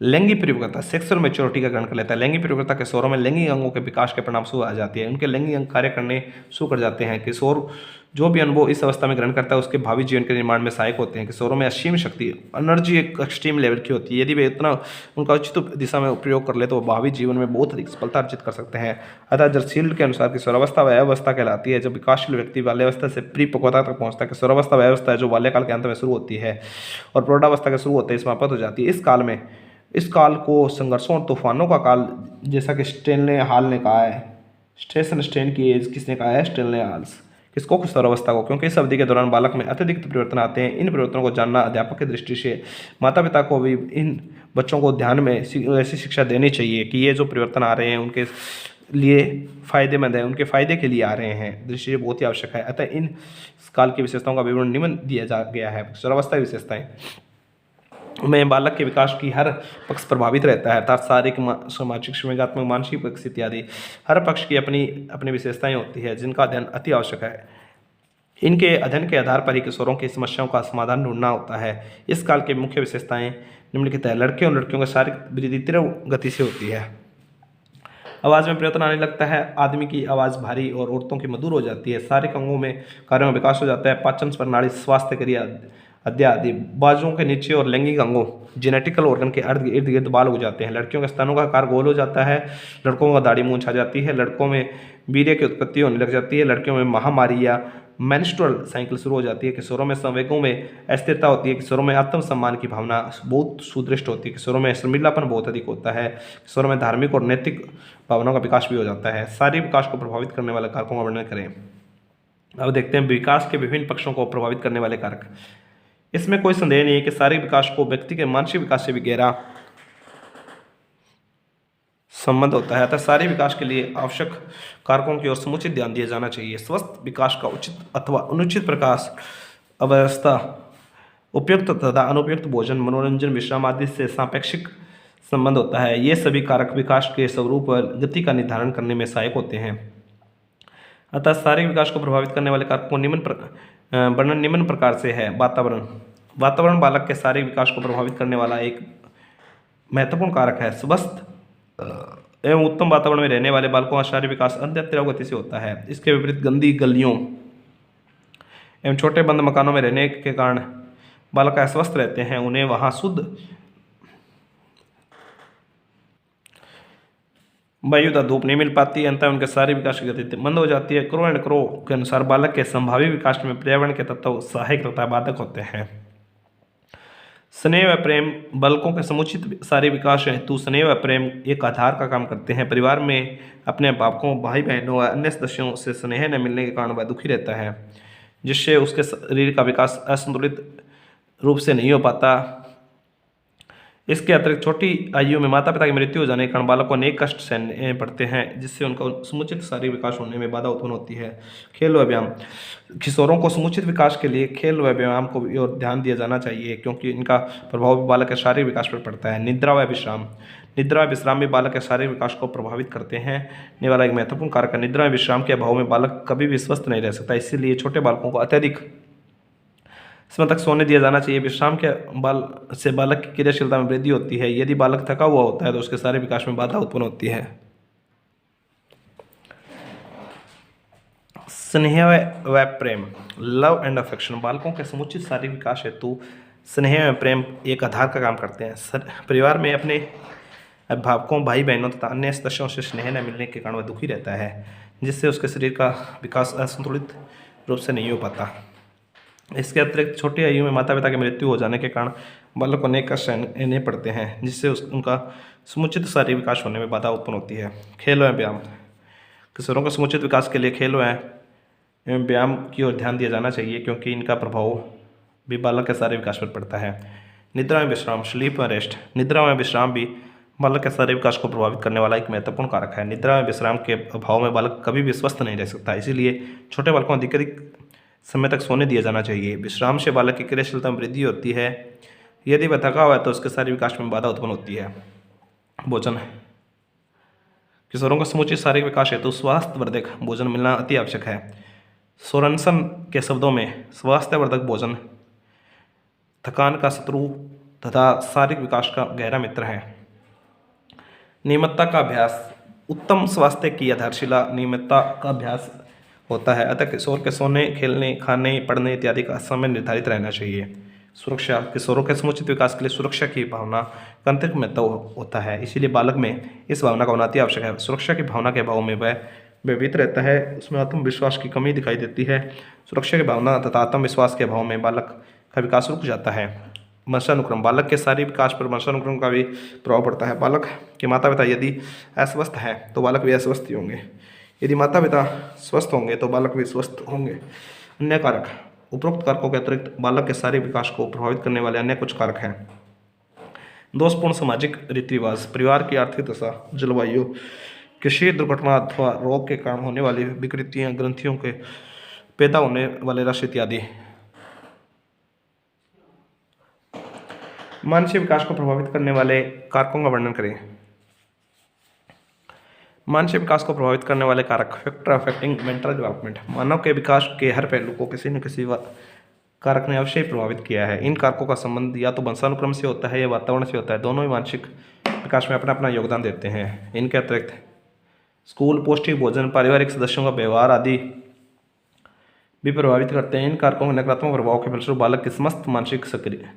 लैंगिक परिपक्वता सेक्सुअल मैच्योरिटी का ग्रहण कर लेता है। लैंगिक परिपक्वता किशोरों में लैंगिक अंगों के विकास के परिणाम शुरू आ जाती है, उनके लैंगिक अंग कार्य करने शुरू कर जाते हैं। किशोर जो भी अनुभव इस अवस्था में ग्रहण करता है उसके भावी जीवन के निर्माण में सहायक होते हैं। किशोरों में असीम शक्ति एनर्जी एक एक्सट्रीम लेवल की होती है, यदि वे इतना उनका उचित दिशा में उपयोग कर ले तो भावी जीवन में बहुत अधिक सफलता अर्जित कर सकते हैं। अतः जर्सील के अनुसार किशोरावस्था वह अवस्था कहलाती है जब विकासशील व्यक्ति बाल्यावस्था से परिपक्वता तक पहुंचता है। किशोरावस्था वह अवस्था है जो बाल्यकाल के अंत में शुरू होती है और प्रौढ़ावस्था के शुरू होते ही समाप्त हो जाती है। इस काल को संघर्षों और तूफानों का काल, जैसा कि स्टेनले हाल ने कहा है, स्टेशन स्टेन की एज किसने कहा है? स्टेनले हाल्स। किसको? किशोरावस्था को, क्योंकि इस अवधि के दौरान बालक में अत्यधिक परिवर्तन आते हैं। इन परिवर्तनों को जानना अध्यापक की दृष्टि से माता पिता को भी इन बच्चों को ध्यान में ऐसी शिक्षा देनी चाहिए कि ये जो परिवर्तन आ रहे हैं उनके लिए फायदेमंद है, उनके फायदे के लिए आ रहे हैं, दृष्टि से बहुत ही आवश्यक है। अतः इन काल की विशेषताओं का विवरण निम्न दिया जा गया है। किशोरावस्था की विशेषताएं में बालक के विकास की हर पक्ष प्रभावित रहता है, अर्थात शारीरिक, सामाजिक, संवेगात्मक, मानसिक पक्ष इत्यादि हर पक्ष की अपनी अपनी विशेषताएं होती है जिनका अध्ययन अति आवश्यक है। इनके अध्ययन के आधार पर ही किशोरों की समस्याओं का समाधान ढूंढना होता है। इस काल की मुख्य विशेषताएं निम्नलिखित है। लड़के और लड़कियों का शारीरिक वृद्धि तीव्र गति से होती है। आवाज़ में परिवर्तन आने लगता है, आदमी की आवाज़ भारी और औरतों की मधुर हो जाती है। शारीरिक अंगों में कार्यों में विकास हो जाता है, पाचन प्रणाली, स्वास्थ्य क्रिया अद्या आदि। बाजुओं के नीचे और लैंगिक अंगों जेनेटिकल ऑर्गन के इर्द गिर्द बाल हो जाते हैं। लड़कियों के स्तनों का आकार गोल हो जाता है, लड़कों का दाढ़ी मूंछ आ जाती है। लड़कों में वीर्य की उत्पत्ति होने लग जाती है। लड़कियों में महामारी या मेंस्ट्रुअल साइकिल शुरू हो जाती है। किशोरों में संवेगों में अस्थिरता होती है। किशोरों में आत्मसम्मान की भावना बहुत सुदृढ़ होती है। किशोरों में शर्मिलापन बहुत अधिक होता है। किशोरों में धार्मिक और नैतिक भावनाओं का विकास भी हो जाता है। शारीरिक विकास को प्रभावित करने वाले कारकों का वर्णन करें। अब देखते हैं विकास के विभिन्न पक्षों को प्रभावित करने वाले कारक। इसमें कोई संदेह नहीं है कि शारीरिक विकास को व्यक्ति के मानसिक विकास से भी गहरा संबंध होता है। अतः शारीरिक विकास के लिए आवश्यक कारकों की ओर समुचित ध्यान दिया जाना चाहिए। स्वस्थ विकास का उचित अथवा अनुचित प्रकाश, अवस्था, उपयुक्त तथा अनुपयुक्त भोजन, मनोरंजन, विश्राम आदि से सापेक्षिक संबंध होता है। ये सभी कारक विकास के स्वरूप और गति का निर्धारण करने में सहायक होते हैं। अतः शारीरिक विकास को प्रभावित करने वाले कारकों को वर्णन निम्न प्रकार से है। वातावरण बालक के शारीरिक विकास को प्रभावित करने वाला एक महत्वपूर्ण कारक है। स्वस्थ एवं उत्तम वातावरण में रहने वाले बालकों का शारीरिक विकास अत्यंत तीव्र गति से होता है। इसके विपरीत गंदी गलियों एवं छोटे बंद मकानों में रहने के कारण बालक अस्वस्थ रहते हैं। उन्हें वहां शुद्ध वायु तथा धूप नहीं मिल पाती, अंततः उनके शारीरिक विकास की गति मंद हो जाती है। क्रो एंड क्रो के अनुसार बालक के संभावित विकास में पर्यावरण के तत्व सहायक तथा बाधक होते हैं। स्नेह व प्रेम बालकों के समुचित शारीरिक विकास हेतु स्नेह व प्रेम एक आधार का काम करते हैं। परिवार में अपने बापों, भाई बहनों व अन्य सदस्यों से स्नेह न मिलने के कारण वह दुखी रहता है, जिससे उसके शरीर का विकास असंतुलित रूप से नहीं हो पाता। इसके अतिरिक्त छोटी आयु में माता पिता की मृत्यु हो जाने के कारण बालक को अनेक कष्ट सहने पड़ते हैं, जिससे उनका समुचित शारीरिक विकास होने में बाधा उत्पन्न होती है। खेल व व्यायाम किशोरों को समुचित विकास के लिए खेल व व्यायाम को भी और ध्यान दिया जाना चाहिए, क्योंकि इनका प्रभाव भी बालक के शारीरिक विकास पर पड़ता है। निद्रा व विश्राम भी बालक के शारीरिक विकास को प्रभावित करते हैं। ने वाला एक महत्वपूर्ण कारक है। निद्रा व विश्राम के अभाव में बालक कभी भी स्वस्थ नहीं रह सकता, इसीलिए छोटे बालकों को अत्यधिक समय तक सोने दिया जाना चाहिए। विश्राम के से बालक की क्रियाशीलता में वृद्धि होती है। यदि बालक थका हुआ होता है तो उसके शारीरिक विकास में बाधा उत्पन्न होती है। स्नेह व प्रेम, लव एंड अफेक्शन बालकों के समुचित शारीरिक विकास हेतु स्नेह व प्रेम एक आधार का काम करते हैं। परिवार में अपने अभिभावकों, भाई बहनों तथा अन्य सदस्यों से स्नेह न मिलने के कारण वह दुखी रहता है, जिससे उसके शरीर का विकास असंतुलित रूप से नहीं हो पाता। इसके अतिरिक्त छोटी आयु में माता पिता की मृत्यु हो जाने के कारण बालक को अनेक कष्ट सहने पड़ते हैं, जिससे उनका समुचित शारीरिक विकास होने में बाधा उत्पन्न होती है। खेल व व्यायाम किशोरों के समुचित विकास के लिए खेल एवं व्यायाम की ओर ध्यान दिया जाना चाहिए, क्योंकि इनका प्रभाव भी बालक के शारीरिक विकास पर पड़ता है। निद्रा एवं विश्राम, स्लीप व रेस्ट निद्रा एवं विश्राम भी बालक के शारीरिक विकास को प्रभावित करने वाला एक महत्वपूर्ण कारक है। निद्रा एवं विश्राम के अभाव में बालक कभी भी स्वस्थ नहीं रह सकता, इसीलिए छोटे बालकों को अधिक समय तक सोने दिया जाना चाहिए। विश्राम से बालक की क्रियाशीलता में वृद्धि होती है। यदि वह थका हुआ है तो उसके शारीरिक विकास में बाधा उत्पन्न होती है। भोजन किशोरों का समुचित शारीरिक विकास हेतु स्वास्थ्यवर्धक भोजन मिलना अति आवश्यक है। सोरेनसन के शब्दों में स्वास्थ्यवर्धक भोजन थकान का शत्रु तथा शारीरिक विकास का गहरा मित्र है। नियमितता का अभ्यास उत्तम स्वास्थ्य की आधारशिला नियमितता का अभ्यास होता है, अतः किशोर के सोने, खेलने, खाने, पढ़ने इत्यादि का समय निर्धारित रहना चाहिए। सुरक्षा किशोरों के समुचित विकास के लिए सुरक्षा की भावना का अत्यंत महत्व होता है, इसीलिए बालक में इस भावना का होना अति आवश्यक है। सुरक्षा की भावना के अभाव में वह भयभीत रहता है, उसमें आत्मविश्वास की कमी दिखाई देती है। सुरक्षा की भावना तथा आत्मविश्वास के अभाव में बालक का विकास रुक जाता है। वंशानुक्रम बालक के शारीरिक विकास पर वंशानुक्रम का भी प्रभाव पड़ता है। बालक के माता पिता यदि अस्वस्थ हैं तो बालक भी अस्वस्थ ही होंगे, यदि माता पिता स्वस्थ होंगे तो बालक भी स्वस्थ होंगे। अन्य कारक उपरोक्त कारकों के अतिरिक्त बालक के शारीरिक विकास को प्रभावित करने वाले अन्य कुछ कारक हैं। दोषपूर्ण सामाजिक रीति रिवाज, परिवार की आर्थिक दशा, जलवायु, कृषि दुर्घटना अथवा रोग के कारण होने वाली विकृतियां, ग्रंथियों के पैदा होने वाले रस इत्यादि। मानसिक विकास को प्रभावित करने वाले कारकों का वर्णन करें। मानसिक विकास को प्रभावित करने वाले कारक फैक्टर अफेक्टिंग मेंटल डेवलपमेंट। मानव के विकास के हर पहलू को किसी न किसी कारक ने अवश्य प्रभावित किया है। इन कारकों का संबंध या तो वंशानुक्रम से होता है या वातावरण से होता है। दोनों ही मानसिक विकास में अपना अपना योगदान देते हैं। इनके अतिरिक्त स्कूल, पौष्टिक भोजन, पारिवारिक सदस्यों का व्यवहार आदि भी प्रभावित करते हैं। इन कारकों के नकारात्मक प्रभाव के फलस्वरूप बालक की समस्त मानसिक सक्रिय